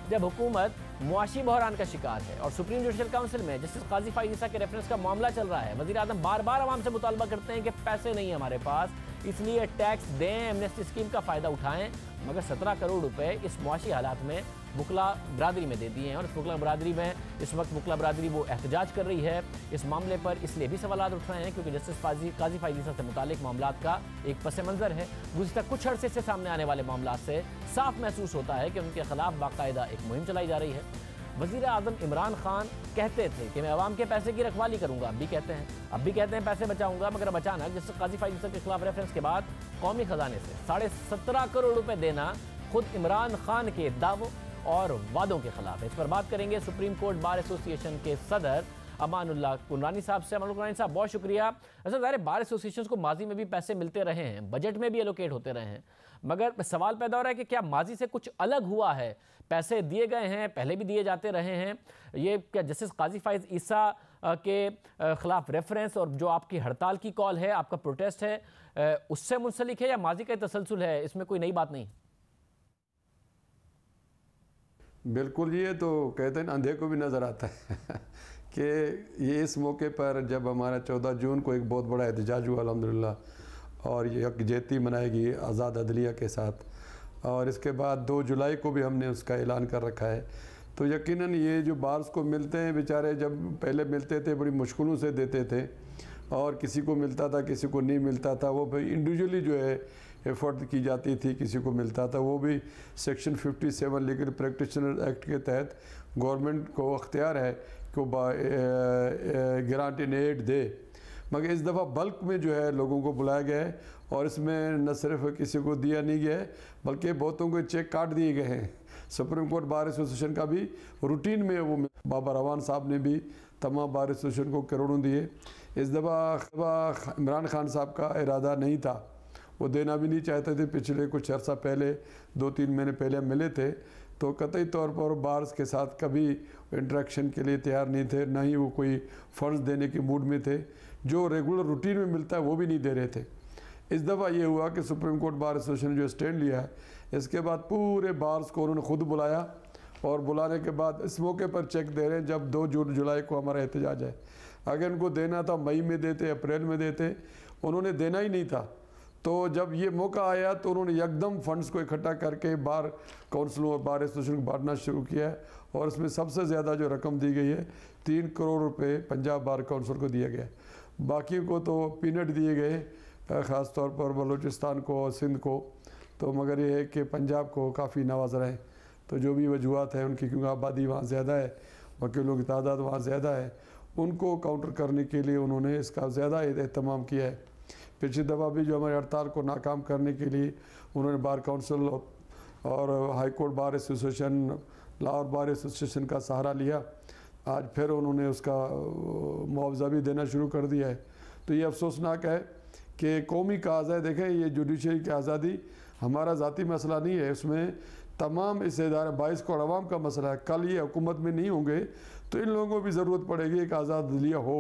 जब हुकूमत मुआशी बहरान का शिकार है और सुप्रीम जुडिशल काउंसिल में जस्टिस काजी फाइज ईसा के रेफरेंस का मामला चल रहा है। वज़ीर आज़म बार बार आवाम से मुतालबा करते हैं कि पैसे नहीं है हमारे पास, इसलिए टैक्स दें, एमनेस्टी स्कीम का फ़ायदा उठाएं, मगर 17 करोड़ रुपए इस मुआशी हालात में वकला बरादरी में दे दिए हैं और इस वकला बरादरी में इस वक्त वकला बरादरी वो एहतजाज कर रही है। इस मामले पर इसलिए भी सवाल उठ रहे हैं क्योंकि जस्टिस काजी फाइज ईसा से मुतालिक मामला का एक पस मंज़र है। गुज़िश्ता कुछ अर्से से सामने आने वाले मामला से साफ महसूस होता है कि उनके खिलाफ बाकायदा एक मुहिम चलाई जा रही है। वज़ीर आज़म इमरान खान कहते थे कि मैं अवाम के पैसे की रखवाली करूंगा, अब भी कहते हैं पैसे बचाऊंगा, मगर अब अचानक जस्टिस काजी फाइज ईसा के खिलाफ रेफरेंस के बाद कौमी खजाने से 17.5 करोड़ रुपए देना खुद इमरान खान के दावों और वादों के खिलाफ है। इस पर बात करेंगे सुप्रीम कोर्ट बार एसोसिएशन के सदर अमानुल्लाह कुनरानी साहब से। अमानुल्लाह कुनरानी साहब, बहुत शुक्रिया। अच्छा, ज़ाहिर बार एसोसिएशन को माजी में भी पैसे मिलते रहे हैं, बजट में भी एलोकेट होते रहे हैं, मगर सवाल पैदा हो रहा है कि क्या माजी से कुछ अलग हुआ है? पैसे दिए गए हैं, पहले भी दिए जाते रहे हैं, ये क्या जस्टिस काजी फाइज ईसा के खिलाफ रेफरेंस और जो आपकी हड़ताल की कॉल है, आपका प्रोटेस्ट है, उससे मुंसलिक है या माजी का तसलसल है? इसमें कोई नई बात नहीं? बिल्कुल, ये तो कहते हैं अंधे को भी नज़र आता है कि ये इस मौके पर जब हमारा 14 जून को एक बहुत बड़ा एहतजाज हुआ अल्हम्दुलिल्लाह और ये यकजहती मनाएगी आज़ाद अदलिया के साथ, और इसके बाद 2 जुलाई को भी हमने उसका ऐलान कर रखा है, तो यकीनन ये जो बार्स को मिलते हैं बेचारे, जब पहले मिलते थे बड़ी मुश्किलों से देते थे और किसी को मिलता था किसी को नहीं मिलता था, वो भाई इंडिविजुअली जो है एफर्ट की जाती थी, किसी को मिलता था, वो भी सेक्शन 57 लीगल प्रैक्टिशनर एक्ट के तहत गवर्नमेंट को अख्तियार है कि वो ग्रांट इन एड दे। मगर इस दफ़ा बल्क में जो है लोगों को बुलाया गया है और इसमें न सिर्फ किसी को दिया नहीं गया है बल्कि बहुतों को चेक काट दिए गए हैं। सुप्रीम कोर्ट बार एसोसिएशन का भी रूटीन में वो बाबर अवान साहब ने भी तमाम बार एसोसिएशन को करोड़ों दिए। इस दफ़ा इमरान खान साहब का इरादा नहीं था, वो देना भी नहीं चाहते थे। पिछले कुछ अर्सा पहले 2-3 महीने पहले मिले थे तो कतई तौर पर बार्स के साथ कभी इंटरेक्शन के लिए तैयार नहीं थे, ना ही वो कोई फ़ंड्स देने के मूड में थे। जो रेगुलर रूटीन में मिलता है वो भी नहीं दे रहे थे। इस दफ़ा ये हुआ कि सुप्रीम कोर्ट बार एसोसिएशन ने जो स्टैंड लिया है, इसके बाद पूरे बार्स को उन्होंने खुद बुलाया और बुलाने के बाद इस मौके पर चेक दे रहे हैं जब 2 जुलाई को हमारा एहतजाज है। अगर उनको देना था मई में देते, अप्रैल में देते, उन्होंने देना ही नहीं था। तो जब ये मौका आया तो उन्होंने एकदम फंड्स को इकट्ठा करके बार काउंसिलों और बार एसोसिएशन को बांटना शुरू किया है और इसमें सबसे ज़्यादा जो रकम दी गई है 3 करोड़ रुपए पंजाब बार काउंसिल को दिया गया। बाकी को तो पीनट दिए गए, ख़ास तौर पर बलूचिस्तान को और सिंध को। तो मगर ये है कि पंजाब को काफ़ी नवाज रहे हैं। तो जो भी वजूहत है उनकी, क्योंकि आबादी वहाँ ज़्यादा है, वकीलों की तादाद वहाँ ज़्यादा है, उनको काउंटर करने के लिए उन्होंने इसका ज़्यादा एहतमाम किया है। पिछली दफ़ा भी जो हमारे हड़ताल को नाकाम करने के लिए उन्होंने बार काउंसिल और high court bar association, Lahore bar association का सहारा लिया। आज फिर उन्होंने उसका मुआवजा भी देना शुरू कर दिया है। तो ये अफसोसनाक है कि कौमी काज है। देखें, ये जुडिशरी की आज़ादी हमारा ज़ाती मसला नहीं है, उसमें तमाम इस इदारे 22 करोड़ आवाम का मसला है। कल ये हुकूमत में नहीं होंगे तो इन लोगों को भी ज़रूरत पड़ेगी एक आज़ाद अदलिया हो,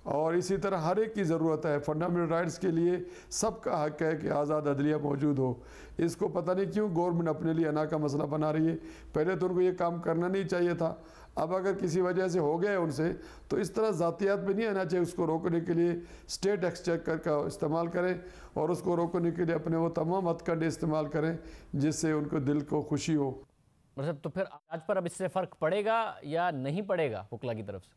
और इसी तरह हर एक की ज़रूरत है। फंडामेंटल राइट्स के लिए सबका हक है कि आज़ाद अदलिया मौजूद हो। इसको पता नहीं क्यों गवर्नमेंट अपने लिए अना का मसला बना रही है। पहले तो उनको ये काम करना नहीं चाहिए था। अब अगर किसी वजह से हो गए उनसे, तो इस तरह ज़ातियात में नहीं आना चाहिए। उसको रोकने के लिए स्टेट एक्सचेकर का इस्तेमाल करें और उसको रोकने के लिए अपने वो तमाम हथकंडे इस्तेमाल करें जिससे उनको दिल को खुशी हो। मतलब तो फिर आज पर अब इससे फ़र्क पड़ेगा या नहीं पड़ेगा वकला की तरफ से?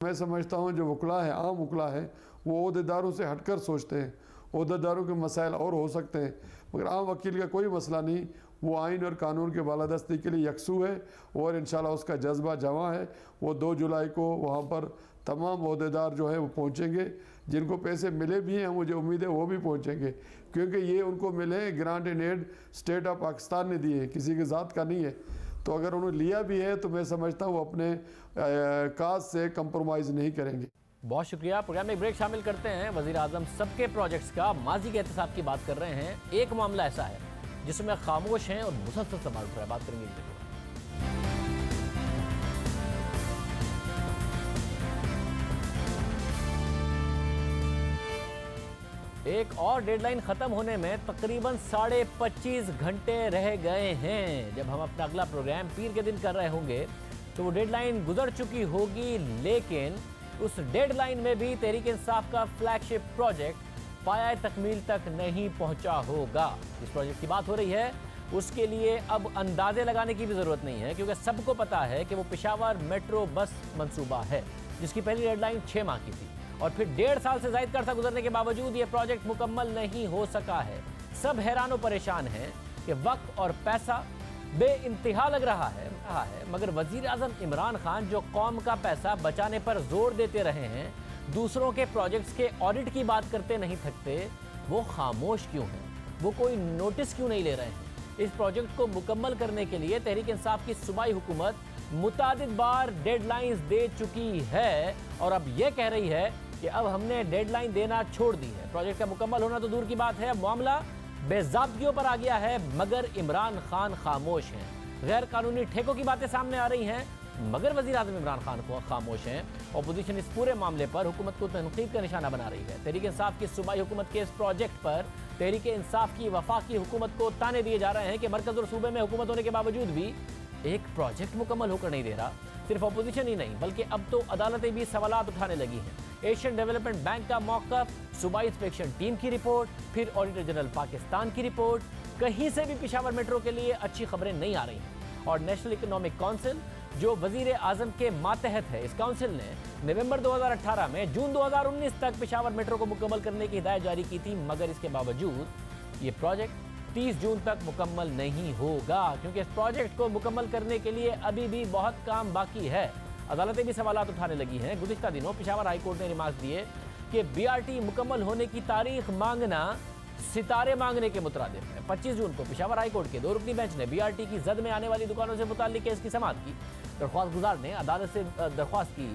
मैं समझता हूँ जो वकला है, आम वकला है, वो ओहदेदारों से हटकर सोचते हैं। ओहदेदारों के मसाइल और हो सकते हैं, मगर आम वकील का कोई मसला नहीं। वो आइन और कानून के बालादस्ती के लिए यकसू है और इंशाल्लाह उसका जज्बा जवां है। वो 2 जुलाई को वहाँ पर तमाम ओहदेदार जो है वो पहुँचेंगे। जिनको पैसे मिले भी हैं, मुझे उम्मीद है वो भी पहुँचेंगे, क्योंकि ये उनको मिले grant and aid state of Pakistan ने दिए हैं, किसी के ज़ात का नहीं है। तो अगर उन्होंने लिया भी है तो मैं समझता हूँ वो अपने काज से कंप्रोमाइज़ नहीं करेंगे। बहुत शुक्रिया। प्रोग्राम में एक ब्रेक शामिल करते हैं। वज़ीर आज़म सबके प्रोजेक्ट्स का माजी के एहतसाब की बात कर रहे हैं। एक मामला ऐसा है जिसमें खामोश हैं और मुसलसल सवाल उठ रहा है, बात करेंगे। एक और डेडलाइन खत्म होने में तकरीबन 25.5 घंटे रह गए हैं। जब हम अपना अगला प्रोग्राम पीर के दिन कर रहे होंगे तो वो डेडलाइन गुजर चुकी होगी, लेकिन उस डेडलाइन में भी तहरीक इंसाफ का फ्लैगशिप प्रोजेक्ट पाया तकमील तक नहीं पहुंचा होगा। इस प्रोजेक्ट की बात हो रही है, उसके लिए अब अंदाजे लगाने की भी ज़रूरत नहीं है, क्योंकि सबको पता है कि वो पेशावर मेट्रो बस मंसूबा है जिसकी पहली डेडलाइन 6 माह की थी, और फिर 1.5 साल से ज़ायद का अरसा गुजरने के बावजूद ये प्रोजेक्ट मुकम्मल नहीं हो सका है। सब हैरान व परेशान हैं कि वक्त और पैसा बेइंतहा लग रहा है, मगर वज़ीर आज़म इमरान खान जो कौम का पैसा बचाने पर जोर देते रहे हैं, दूसरों के प्रोजेक्ट्स के ऑडिट की बात करते नहीं थकते, वो खामोश क्यों हैं? वो कोई नोटिस क्यों नहीं ले रहे हैं? इस प्रोजेक्ट को मुकम्मल करने के लिए तहरीक इंसाफ की सूबाई हुकूमत मुतादिद बार डेडलाइंस दे चुकी है और अब यह कह रही है कि अब हमने डेडलाइन देना छोड़ दी है। प्रोजेक्ट का मुकम्मल होना तो दूर की बात है, अब मामला बेज़ाब्तियों पर आ गया है, मगर इमरान खान खामोश हैं। गैर कानूनी ठेकों की बातें सामने आ रही हैं, मगर वज़ीर आज़म इमरान खान को खामोश हैं। अपोजिशन इस पूरे मामले पर हुकूमत को तनकीद का निशाना बना रही है। तहरीक इंसाफ की सूबाई हुकूमत के इस प्रोजेक्ट पर तहरीक इंसाफ की वफाकी हुकूमत को ताने दिए जा रहे हैं कि मरकज़ और सूबे में हुकूमत होने के बावजूद भी एक प्रोजेक्ट मुकम्मल होकर नहीं दे रहा। सिर्फ अपोजिशन ही नहीं बल्कि अब तो अदालतें भी सवालात उठाने लगी हैं। एशियन डेवलपमेंट बैंक का मौक़िफ़, सूबाई इंस्पेक्शन टीम की रिपोर्ट, फिर ऑडिटर जनरल पाकिस्तान की रिपोर्ट, कहीं से भी पेशावर मेट्रो के लिए अच्छी खबरें नहीं आ रही हैं। और नेशनल इकोनॉमिक काउंसिल जो वज़ीर आज़म के मातहत है, इस काउंसिल ने नवंबर 2018 में जून 2019 तक पेशावर मेट्रो को मुकम्मल करने की हिदायत जारी की थी, मगर इसके बावजूद ये प्रोजेक्ट 30 जून तक मुकम्मल नहीं होगा, क्योंकि इस प्रोजेक्ट को मुकम्मल करने के लिए अभी भी बहुत काम बाकी है। अदालतें भी सवालात उठाने लगी हैं। गुज़िश्ता दिनों पेशावर हाई कोर्ट ने रिमार्क दिए कि BRT मुकम्मल होने की तारीख मांगना सितारे मांगने के मुतरादिफ है। 25 जून को पेशावर हाई कोर्ट के 2 रुकनी बेंच ने BRT की जद में आने वाली दुकानों से मुताल्लिक केस की समाअत की। दरख्वास्त गुजार ने अदालत से दरख्वास्त की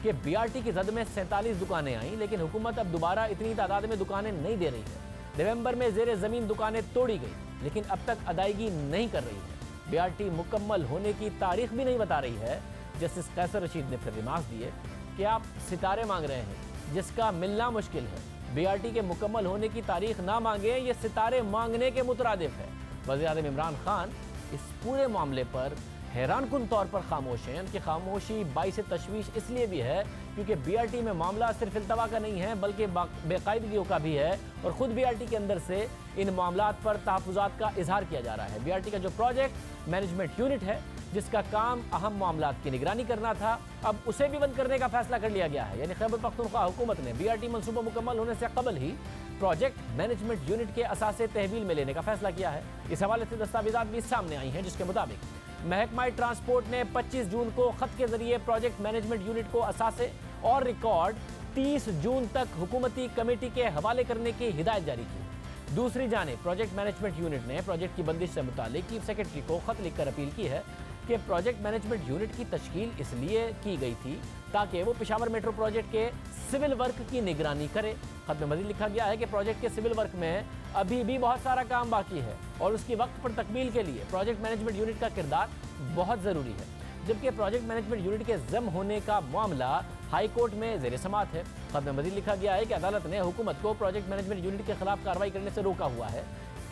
कि BRT की जद में 47 दुकानें आईं, लेकिन हुकूमत अब दोबारा इतनी तादाद में दुकानें नहीं दे रही है। नवंबर में ज़ेरे ज़मीन दुकानें तोड़ी गई, लेकिन अब तक अदायगी नहीं कर रही है। BRT मुकम्मल होने की तारीख भी नहीं बता रही है। जस्टिस कैसर रशीद ने फिर रिमार्क दिए कि आप सितारे मांग रहे हैं जिसका मिलना मुश्किल है। BRT के मुकम्मल होने की तारीख ना मांगे, ये सितारे मांगने के मुतरादिफ है। वज़ीर आज़म इमरान खान इस पूरे मामले पर हैरानकुन तौर पर खामोश हैं। उनकी खामोशी बाइस तशवीश इसलिए भी है क्योंकि BRT में मामला सिर्फ इल्तवा का नहीं है बल्कि बेकायदगियों का भी है, और ख़ुद BRT के अंदर से इन मामलात पर तहफ़्फ़ुज़ात का इजहार किया जा रहा है। BRT का जो प्रोजेक्ट मैनेजमेंट यूनिट है जिसका काम अहम मामलात की निगरानी करना था, अब उसे भी बंद करने का फैसला कर लिया गया है। यानी खैबर पख्तूनख्वा हुकूमत ने BRT मंसूबा मुकम्मल होने से कबल ही प्रोजेक्ट मैनेजमेंट यूनिट के असासे तहवील में लेने का फैसला किया है। इस हवाले से दस्तावेजात भी सामने आई हैं, जिसके मुताबिक महकमा ट्रांसपोर्ट ने 25 जून को खत के जरिए प्रोजेक्ट मैनेजमेंट यूनिट को असासे और रिकॉर्ड 30 जून तक हुकूमती कमेटी के हवाले करने की हिदायत जारी की। दूसरी जानिब प्रोजेक्ट मैनेजमेंट यूनिट ने प्रोजेक्ट की बंदिश से मुतालिक चीफ सेक्रेटरी को खत लिखकर अपील की है कि प्रोजेक्ट मैनेजमेंट यूनिट की तश्कील इसलिए की गई थी ताकि वो पेशावर मेट्रो प्रोजेक्ट के सिविल वर्क की निगरानी करे। खत में मजीद लिखा गया है कि प्रोजेक्ट के सिविल वर्क में अभी भी बहुत सारा काम बाकी है और उसकी वक्त पर तकमील के लिए प्रोजेक्ट मैनेजमेंट यूनिट का किरदार बहुत ज़रूरी है, जबकि प्रोजेक्ट मैनेजमेंट यूनिट के जम होने का मामला हाई कोर्ट में जेर समात है। खत में मजीद लिखा गया है कि अदालत ने हुकूमत को प्रोजेक्ट मैनेजमेंट यूनिट के खिलाफ कार्रवाई करने से रोका हुआ है,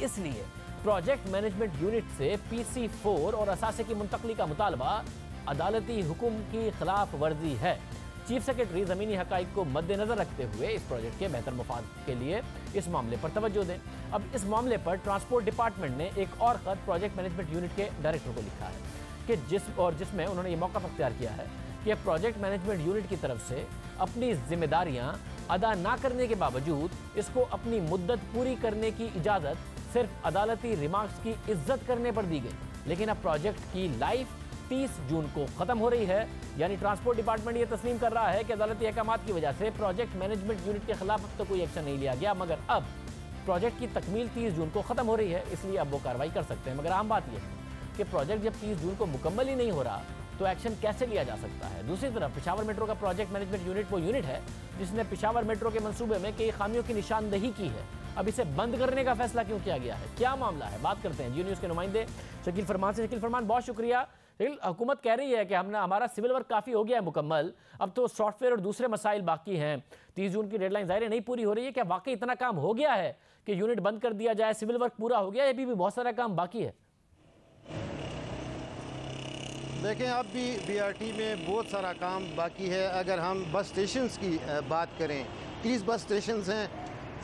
इसलिए प्रोजेक्ट मैनेजमेंट यूनिट से PC4 और असासे की मुंतकली का मुतालबा अदालती हुक्म की खिलाफ वर्जी है। चीफ सेक्रेटरी ज़मीनी हक़ाइक़ को मद्देनज़र रखते हुए इस प्रोजेक्ट के बेहतर मुफाद के लिए इस मामले पर तवज्जो दें। अब इस मामले पर ट्रांसपोर्ट डिपार्टमेंट ने एक और ख़त प्रोजेक्ट मैनेजमेंट यूनिट के डायरेक्टर को लिखा है कि जिसमें उन्होंने ये मौका अख्तियार किया है कि प्रोजेक्ट मैनेजमेंट यूनिट की तरफ से अपनी जिम्मेदारियां अदा ना करने के बावजूद इसको अपनी मुद्दत पूरी करने की इजाज़त सिर्फ अदालती रिमार्क्स की इज्जत करने पर दी गई, लेकिन अब प्रोजेक्ट की लाइफ 30 जून को ख़त्म हो रही है। यानी ट्रांसपोर्ट डिपार्टमेंट ये तस्लीम कर रहा है कि अदालती अहकाम की वजह से प्रोजेक्ट मैनेजमेंट यूनिट के खिलाफ अब तक कोई एक्शन नहीं लिया गया, मगर अब प्रोजेक्ट की तकमील 30 जून को ख़त्म हो रही है, इसलिए अब वो कार्रवाई कर सकते हैं। मगर अहम बात यह है कि प्रोजेक्ट जब 30 जून को मुकम्मल ही नहीं हो रहा तो एक्शन कैसे लिया जा सकता है। दूसरी तरफ पेशावर मेट्रो का प्रोजेक्ट मैनेजमेंट यूनिट वो यूनिट है जिसने पेशावर मेट्रो के मंसूबे में कई खामियों की निशानदही की है। अब इसे बंद करने का फैसला क्यों किया गया है, क्या मामला है, बात करते हैं जियो न्यूज़ के नुमाइंदे शकील फरमान से। शकील फरमान, बहुत शुक्रिया। हुकूमत कह रही है कि हमारा सिविल वर्क काफ़ी हो गया है मुकम्मल, अब तो सॉफ्टवेयर और दूसरे मसाइल बाकी हैं। 30 जून की डेडलाइन ज़ाहिर नहीं पूरी हो रही है, क्या वाकई इतना काम हो गया है कि यूनिट बंद कर दिया जाए, सिविल वर्क पूरा हो गया है, अभी भी बहुत सारा काम बाकी है? देखें, अब भी BRT में बहुत सारा काम बाकी है। अगर हम बस स्टेशंस की बात करें, 30 बस स्टेशंस हैं,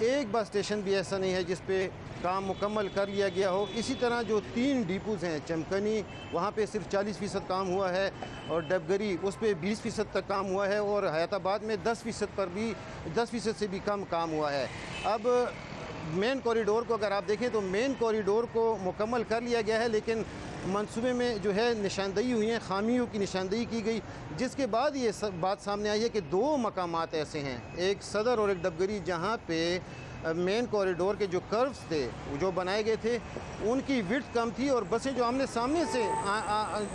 एक बस स्टेशन भी ऐसा नहीं है जिस पे काम मुकम्मल कर लिया गया हो। इसी तरह जो 3 डिपोज़ हैं, चमकनी वहाँ पे सिर्फ 40% काम हुआ है और डबगरी उस पर 20% तक काम हुआ है और हयाताबाद में 10% से भी कम काम हुआ है। अब मेन कॉरिडोर को अगर आप देखें तो मेन कॉरिडोर को मुकम्मल कर लिया गया है, लेकिन मंसूबे में जो है निशानदेही हुई हैं, खामियों की निशानदेही की गई, जिसके बाद ये बात सामने आई है कि 2 मकामात ऐसे हैं, एक सदर और एक डबगरी, जहाँ पे मेन कॉरिडोर के जो कर्व्स थे जो बनाए गए थे उनकी विड्थ कम थी और बसें जो आमने सामने से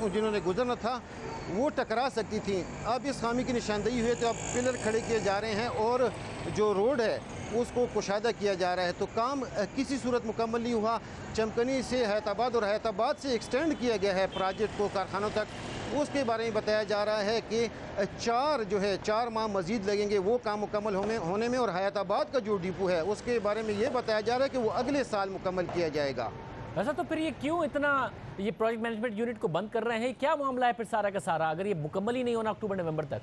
जिन्होंने गुजरना था वो टकरा सकती थी। अब इस खामी की निशानदेही हुई तो अब पिलर खड़े किए जा रहे हैं और जो रोड है उसको कुशादा किया जा रहा है, तो काम किसी सूरत मुकम्मल नहीं हुआ। चमकनी से हैदराबाद और हैदराबाद से एक्सटेंड किया गया है प्रोजेक्ट को कारखानों तक, उसके बारे में बताया जा रहा है कि 4 माह मज़ीद लगेंगे वो काम मुकम्मल होने में, और हैदराबाद का जो डिपो है उसके बारे में ये बताया जा रहा है कि वो अगले साल मुकम्मल किया जाएगा। वैसा तो फिर ये क्यों इतना ये प्रोजेक्ट मैनेजमेंट यूनिट को बंद कर रहे हैं, क्या मामला है फिर सारा का सारा, अगर ये मुकम्मल ही नहीं होना अक्टूबर नवंबर तक?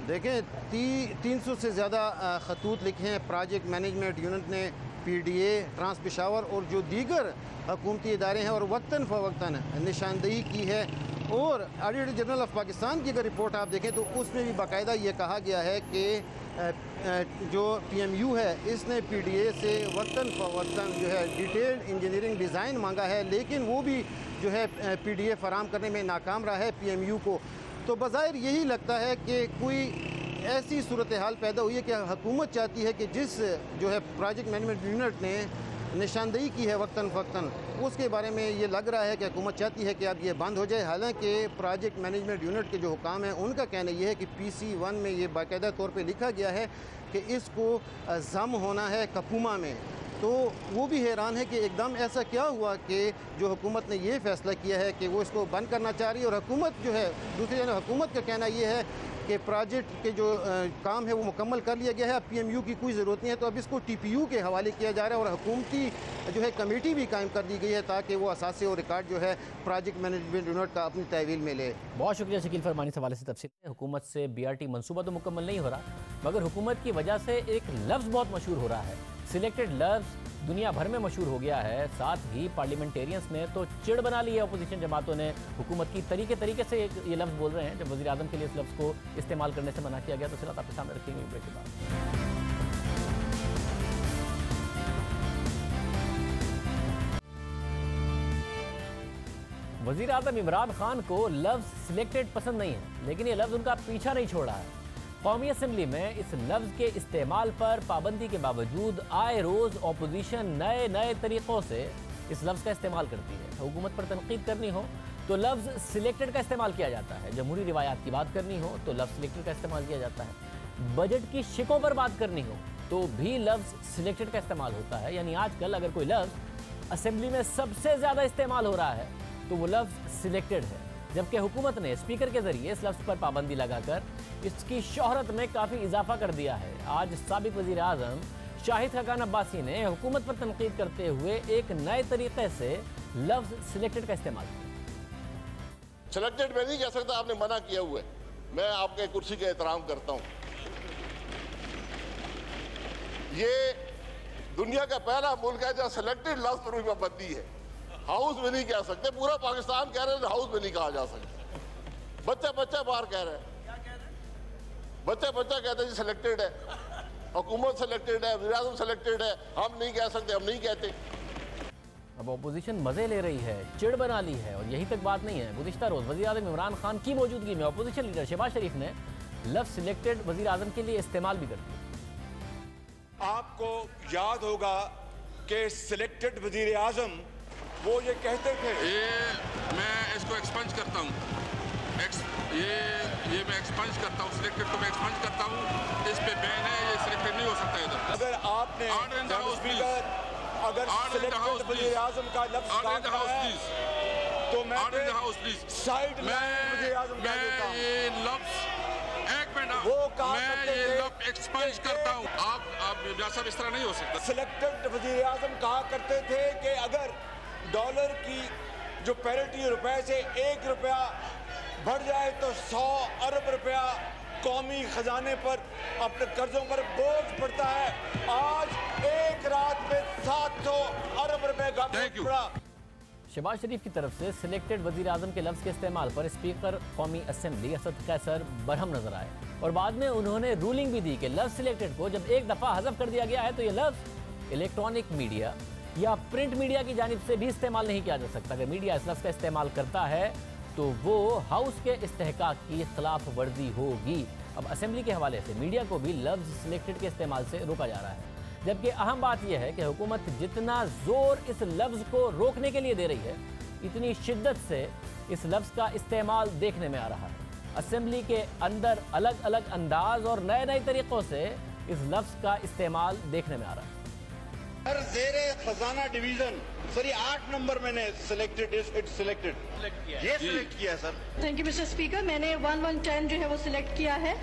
देखें, 300 से ज़्यादा खतूत लिखे हैं प्रोजेक्ट मैनेजमेंट यूनिट ने, PDA, ट्रांस पेशावर और जो दीगर हुकूमती इदारे हैं, और वक्तन फ़वक्तन निशानदेही की है। और ऑडिटर जनरल ऑफ पाकिस्तान की अगर रिपोर्ट आप देखें तो उसमें भी बाकायदा ये कहा गया है कि जो PMU है इसने PDA से वक्तन फ़वक्तन जो है डिटेल्ड इंजीनियरिंग डिज़ाइन मांगा है, लेकिन वो भी जो है PDA फराम करने में नाकाम रहा है PMU को। तो बज़ाहिर यही लगता है कि कोई ऐसी सूरत हाल पैदा हुई है कि हुकूमत चाहती है कि जिस जो है प्रोजेक्ट मैनेजमेंट यूनिट ने निशानदेही की है वक्तन फ़वक्तन, उसके बारे में ये लग रहा है कि हुकूमत चाहती है कि अब ये बंद हो जाए। हालांकि प्रोजेक्ट मैनेजमेंट यूनिट के जो हुकाम हैं उनका कहना ये है कि PC1 में ये बाकायदा तौर पे लिखा गया है कि इसको ज़म होना है कपूमा में। तो वो भी हैरान है कि एकदम ऐसा क्या हुआ कि जो हुकूमत ने ये फ़ैसला किया है कि वो इसको बंद करना चाह रही है। और हुकूमत जो है, दूसरी जानब हुकूमत का कहना ये है कि प्रोजेक्ट के जो काम है वो मुकम्मल कर लिया गया है, अब PMU की कोई ज़रूरत नहीं है, तो अब इसको TPU के हवाले किया जा रहा है। और हुकूमती जो है कमेटी भी कायम कर दी गई है ताकि वो असासे और रिकॉर्ड जो है प्रोजेक्ट मैनेजमेंट यूनिट का अपनी तहवील में ले। बहुत शुक्रिया शकील फरमानी से हवाले से तफसील। हुकूमत से BRT मनसूबा तो मुकम्मल नहीं हो रहा, मगर हुकूमत की वजह से एक लफ्ज़ बहुत मशहूर हो रहा है, सिलेक्टेड लफ्ज़ दुनिया भर में मशहूर हो गया है। साथ ही पार्लियामेंटेरियंस ने तो चिड़ बना ली है अपोजिशन जमातों ने हुकूमत की। तरीके से ये लफ्ज़ बोल रहे हैं। जब वज़ीर आज़म के लिए इस लफ्ज़ को इस्तेमाल करने से मना किया गया तो सिलसिला आपके सामने रखेंगे ब्रेक के बाद। वज़ीर आज़म इमरान खान को लफ्ज़ सिलेक्टेड पसंद नहीं है, लेकिन ये लफ्ज़ उनका पीछा नहीं छोड़ रहा है। कौमी असम्बली में इस लफ्ज़ के इस्तेमाल पर पाबंदी के बावजूद आए रोज़ अपोजिशन नए तरीक़ों से इस लफ्ज़ का इस्तेमाल करती है। हुकूमत पर तनकीद करनी हो तो लफ्ज़ सिलेक्टेड का इस्तेमाल किया जाता है। जमहूरी रिवायात की बात करनी हो तो लफ्ज़ सिलेक्टेड का इस्तेमाल किया जाता है। बजट की शिकों पर बात करनी हो तो भी लफ्ज़ सिलेक्टेड का इस्तेमाल होता है। यानी आजकल अगर कोई लफ्ज़ असम्बली में सबसे ज़्यादा इस्तेमाल हो रहा है तो वो लफ्ज़ सिलेक्टेड है, जबकि हुकूमत ने स्पीकर के जरिए इस लफ्ज़ पर पाबंदी लगाकर इसकी शोहरत में काफ़ी इजाफा कर दिया है। आज साबिक वज़ीर आज़म शाहिद खाकान अब्बासी ने हुकूमत पर तनकीद करते हुए एक नए तरीके से लफ्ज़ सिलेक्टेड का इस्तेमाल किया। सिलेक्टेड मैं नहीं कह सकता, आपने मना किया हुआ है। मैं आपके कुर्सी का एहतराम करता हूँ। ये दुनिया का पहला मुल्क है जहाँ सिलेक्टेड लफ्ज़ पर भी पाबंदी है। हाउस में नहीं कह सकते, पूरा पाकिस्तान कह रहे हैं हाउस में नहीं कहा जा सकता। बच्चा बाहर कह रहे हैं, बच्चा कहते हैं जी सिलेक्टेड है, हुकूमत सिलेक्टेड है, वज़ीर आज़म सिलेक्टेड है, हम नहीं कह सकते, हम नहीं कहते। अब अपोजिशन मजे ले रही है, चिड़ बना ली है, और यही तक बात नहीं है। गुज़िश्ता रोज़ वज़ीर आज़म इमरान खान की मौजूदगी में अपोजिशन लीडर शहबाज शरीफ ने लफ्ज़ सिलेक्टेड वज़ीर आज़म के लिए इस्तेमाल भी कर दिया। आपको याद होगा कि सिलेक्टेड वज़ीर आज़म वो ये कहते थे, मैं इसको एक्सपंज करता हूँ, ये मैं एक्सपंज करता हूँ, सिलेक्टेड को मैं एक्सपंज करता हूँ, इस पे बैन है, ये सिलेक्टेड नहीं हो सकता इधर। अगर आपने स्पीकर अगर सिलेक्टेड वज़ीर आज़म का लफ्ज़ कहा है तो मैं साइड में वज़ीर आज़म कह देता हूँ। ये लफ्ज़ एक मिनट, वो मैं ये लफ्ज़ एक्सपंज करता हूँ। आप साहब इस तरह नहीं हो सकता। सिलेक्टेड वज़ीर आज़म कहा करते थे कि अगर डॉलर की जो पैरिटी रुपए से 1 रुपया बढ़ जाए तो 100 अरब रुपया कौमी खजाने पर अपने कर्जों पर बोझ पड़ता है। आज एक रात में 700 अरब रुपए का बोझ पड़ा। शहबाज शरीफ की तरफ से सिलेक्टेड वज़ीर आज़म के लफ्ज़ के इस्तेमाल पर स्पीकर कौमी असम्बली असद कैसर बरहम नजर आए, और बाद में उन्होंने रूलिंग भी दी कि लफ्ज़ सिलेक्टेड को जब एक दफ़ा हज़फ कर दिया गया है तो ये लफ्ज़ इलेक्ट्रॉनिक मीडिया या प्रिंट मीडिया की जानिब से भी इस्तेमाल नहीं किया जा सकता। अगर मीडिया इस लफ्ज़ का इस्तेमाल करता है तो वो हाउस के इस्तेहकाक की खिलाफ वर्जी होगी। अब असेंबली के हवाले से मीडिया को भी लफ्ज़ सिलेक्टेड के इस्तेमाल से रोका जा रहा है, जबकि अहम बात यह है कि हुकूमत जितना जोर इस लफ्ज़ को रोकने के लिए दे रही है, इतनी शिद्दत से इस लफ्ज़ का इस्तेमाल देखने में आ रहा है। असेंबली के अंदर अलग अलग अंदाज और नए तरीक़ों से इस लफ्ज़ का इस्तेमाल देखने में आ रहा है। हर ज़ेरे खजाना डिवीजन सर, ये 8 नंबर मैंने सिलेक्टेड ये सिलेक्ट किया है sir. Thank you mister speaker. मैंने 1110 जो है वो सिलेक्ट किया है।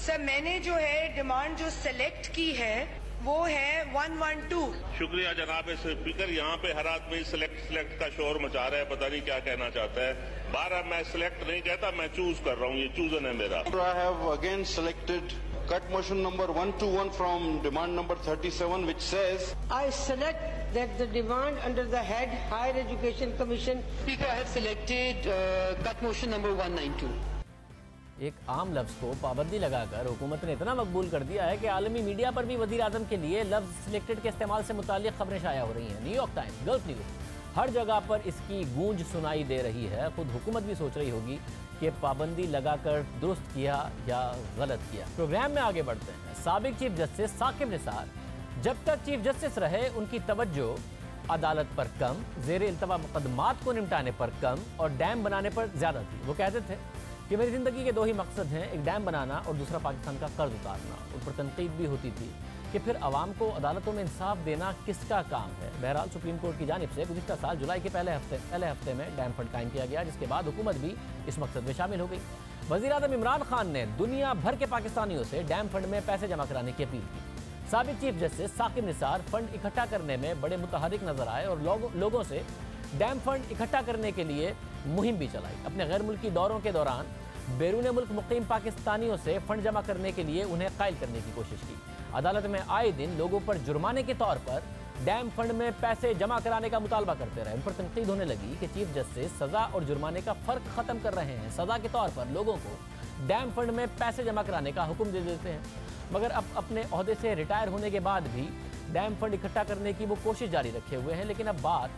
सर मैंने जो है डिमांड जो सिलेक्ट की है वो है 112। शुक्रिया जनाब स्पीकर। यहाँ पे हर आदमी सिलेक्ट का शोर मचा रहा है, पता नहीं क्या कहना चाहता है। 12 मैं सिलेक्ट नहीं कहता, मैं चूज कर रहा हूँ, ये चूजन है मेरा। I have again selected cut motion number 121 from demand number 37, which says I select that the demand under the head Higher Education Commission. Speaker, I have selected cut motion number 192. एक आम लफ्ज़ को पाबंदी लगाकर हुकूमत ने इतना मकबूल कर दिया है कि आलमी मीडिया पर भी वज़ीर आज़म के लिए लफ्ज़ सिलेक्टेड के इस्तेमाल से मुताल्लिक़ खबरें शाया हो रही हैं। न्यूयॉर्क टाइम्स, गल्फ न्यूज़, हर जगह पर इसकी गूंज सुनाई दे रही है। खुद हुकूमत भी सोच रही होगी कि पाबंदी लगाकर दुरुस्त किया या गलत किया। प्रोग्राम में आगे बढ़ते हैं। साबिक चीफ जस्टिस साकिब निसार जब तक चीफ जस्टिस रहे उनकी तवज्जो अदालत पर कम, ज़ेर इल्तवा मुकदमात को निपटाने पर कम और डैम बनाने पर ज़्यादा थी। वो कहते थे कि मेरी ज़िंदगी के 2 ही मकसद हैं, एक डैम बनाना और दूसरा पाकिस्तान का कर्ज उतारना। उन पर तनकीद भी होती थी कि फिर आवाम को अदालतों में इंसाफ देना किसका काम है। बहरहाल सुप्रीम कोर्ट की जानिब से गुज़िश्ता साल जुलाई के पहले हफ्ते में डैम फंड कायम किया गया, जिसके बाद हुकूमत भी इस मकसद में शामिल हो गई। वज़ीर आज़म इमरान खान ने दुनिया भर के पाकिस्तानियों से डैम फंड में पैसे जमा कराने की अपील की। साबिक chief justice Saqib Nisar fund इकट्ठा करने में बड़े मुतहरिक नजर आए और लोगों से डैम फंड इकट्ठा करने के लिए मुहिम भी चलाई। अपने गैर मुल्की दौरों के दौरान बैरून मुल्क मुकीम पाकिस्तानियों से फंड जमा करने के लिए उन्हें कायल करने की कोशिश की। अदालत में आए दिन लोगों पर जुर्माने के तौर पर डैम फंड में पैसे जमा कराने का मुतालबा करते रहे। उन पर तनकीद होने लगी कि चीफ जस्टिस सजा और जुर्माने का फर्क खत्म कर रहे हैं। सजा के तौर पर लोगों को डैम फंड में पैसे जमा कराने का हुक्म दे देते हैं, मगर अब अपने ओहदे से रिटायर होने के बाद भी डैम फंड इकट्ठा करने की वो कोशिश जारी रखे हुए हैं। लेकिन अब बात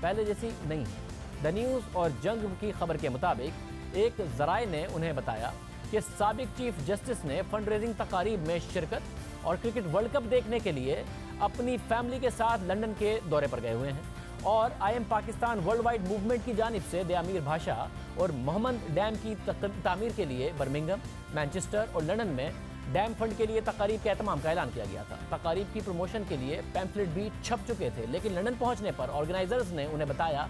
पहले जैसी नहीं है। द न्यूज़ और जंग की खबर के मुताबिक एक जराए ने उन्हें बताया कि साबिक चीफ जस्टिस ने फंड रेजिंग तकारीब में शिरकत और क्रिकेट वर्ल्ड कप देखने के लिए अपनी फैमिली के साथ लंदन के दौरे पर गए हुए हैं और IM Pakistan world wide movement की जानिब से दयामीर भाषा और मोहम्मद डैम की तामीर के लिए बर्मिंघम, मैनचेस्टर और लंदन में डैम फंड के लिए तकारीब के एहतमाम का ऐलान किया गया था। तकारीब की प्रमोशन के लिए पैम्फलेट भी छप चुके थे, लेकिन लंदन पहुंचने पर ऑर्गेनाइजर्स ने उन्हें बताया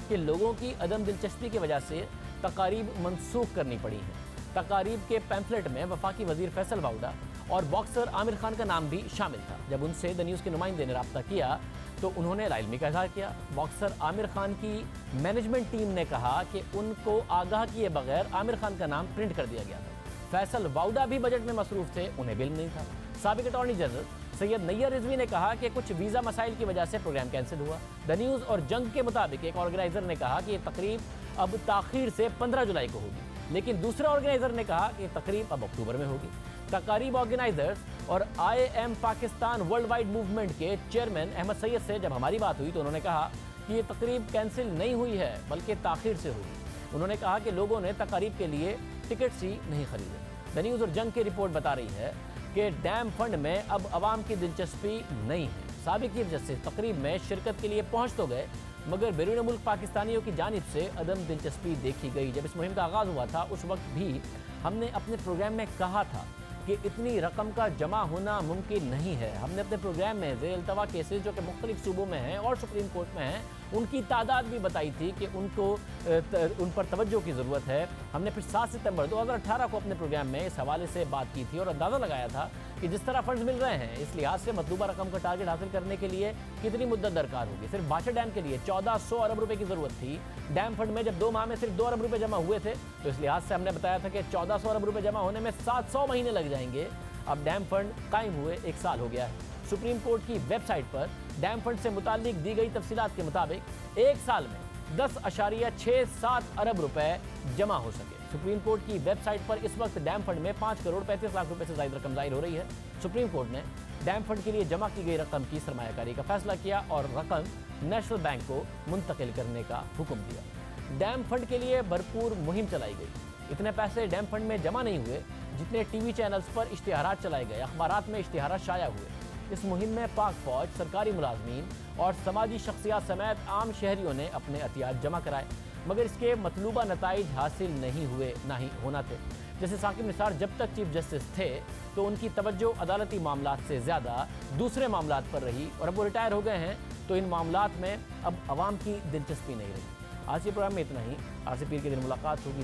कि लोगों की अदम दिलचस्पी की वजह से तकारीब मनसूख करनी पड़ी है। तकारीब के पैम्फलेट में वफाकी वजीर फैसल वाउदा और बॉक्सर आमिर खान का नाम भी शामिल था। जब उनसे द न्यूज़ के नुमाइंदे ने रब्ता किया तो उन्होंने लाइलमी का इजहार किया। बॉक्सर आमिर खान की मैनेजमेंट टीम ने कहा कि उनको आगाह किए बगैर आमिर खान का नाम प्रिंट कर दिया गया था। फैसल वाउदा भी बजट में मसरूफ थे, उन्हें बिल नहीं था। साबिक अटॉर्नी जनरल सैयद नैयर रिजवी ने कहा कि कुछ वीज़ा मसाइल की वजह से प्रोग्राम कैंसिल हुआ। द न्यूज़ और जंग के मुताबिक एक ऑर्गेनाइजर ने कहा कि ये तकरीब अब ताखीर से 15 जुलाई को होगी, लेकिन दूसरे ऑर्गेनाइजर ने कहा कि तकरीब अब अक्टूबर में होगी। तकारीब ऑर्गेनाइजर्स और IM Pakistan world wide movement के चेयरमैन अहमद सैयद से जब हमारी बात हुई तो उन्होंने कहा कि ये तकरीब कैंसिल नहीं हुई है बल्कि ताखीर से हुई। उन्होंने कहा कि लोगों ने तकारीब के लिए टिकट्स ही नहीं खरीदे। द न्यूज़ और जंग की रिपोर्ट बता रही है कि डैम फंड में अब आवाम की दिलचस्पी नहीं है। साबिक चीफ जस्टिस तकरीब में शिरकत के लिए पहुँच तो गए, मगर बैरून मुल्क पाकिस्तानियों की जानिब से अदम दिलचस्पी देखी गई। जब इस मुहिम का आगाज़ हुआ था उस वक्त भी हमने अपने प्रोग्राम में कहा था कि इतनी रकम का जमा होना मुमकिन नहीं है। हमने अपने प्रोग्राम में ज़ेर-ए-इल्तवा केसेस जो कि मुख्तलिफ सूबों में हैं और सुप्रीम कोर्ट में हैं, उनकी तादाद भी बताई थी कि उन पर तवज्जो की ज़रूरत है। हमने फिर 7 सितंबर 2018 को अपने प्रोग्राम में इस हवाले से बात की थी और अंदाज़ा लगाया था कि जिस तरह फंड्स मिल रहे हैं इस लिहाज से मतलूबा रकम का टारगेट हासिल करने के लिए कितनी मुद्दत दरकार होगी। सिर्फ भाषा डैम के लिए 1400 अरब रुपए की ज़रूरत थी। डैम फंड में जब 2 माह में सिर्फ 2 अरब रुपए जमा हुए थे तो इस लिहाज से हमने बताया था कि 1400 अरब रुपए जमा होने में 700 महीने लग जाएंगे। अब डैम फंड कायम हुए 1 साल हो गया है। सुप्रीम कोर्ट की वेबसाइट पर डैम फंड से मुताल्लिक दी गई तफसीलात के मुताबिक 1 साल में 10.67 अरब रुपए जमा हो सके। सुप्रीम कोर्ट की वेबसाइट पर इस वक्त डैम फंड में 5 करोड़ 35 लाख रुपए से ज़ायद रकम जाहिर हो रही है। सुप्रीम कोर्ट ने डैम फंड के लिए जमा की गई रकम की सरमायाकारी का फैसला किया और रकम नेशनल बैंक को मुंतकिल करने का हुक्म दिया। डैम फंड के लिए भरपूर मुहिम चलाई गई। इतने पैसे डैम फंड में जमा नहीं हुए जितने टीवी चैनल्स पर इश्तिहारात चलाए गए, अखबारात में इश्तिहारात शाया हुए। इस मुहिम में पाक फौज, सरकारी मुलाजमीन और समाजी शख्सियात समेत आम शहरियों ने अपने एहतियात जमा कराए, मगर इसके मतलूबा नताइज हासिल नहीं हुए, ना ही होना थे। जैसे साकिब निसार जब तक चीफ जस्टिस थे तो उनकी तवज्जो अदालती मामलात से ज़्यादा दूसरे मामलात पर रही और अब वो रिटायर हो गए हैं तो इन मामलात में अब आवाम की दिलचस्पी नहीं रही। आज के प्रोग्राम में इतना ही। आज से पीर के दिन मुलाकात होगी।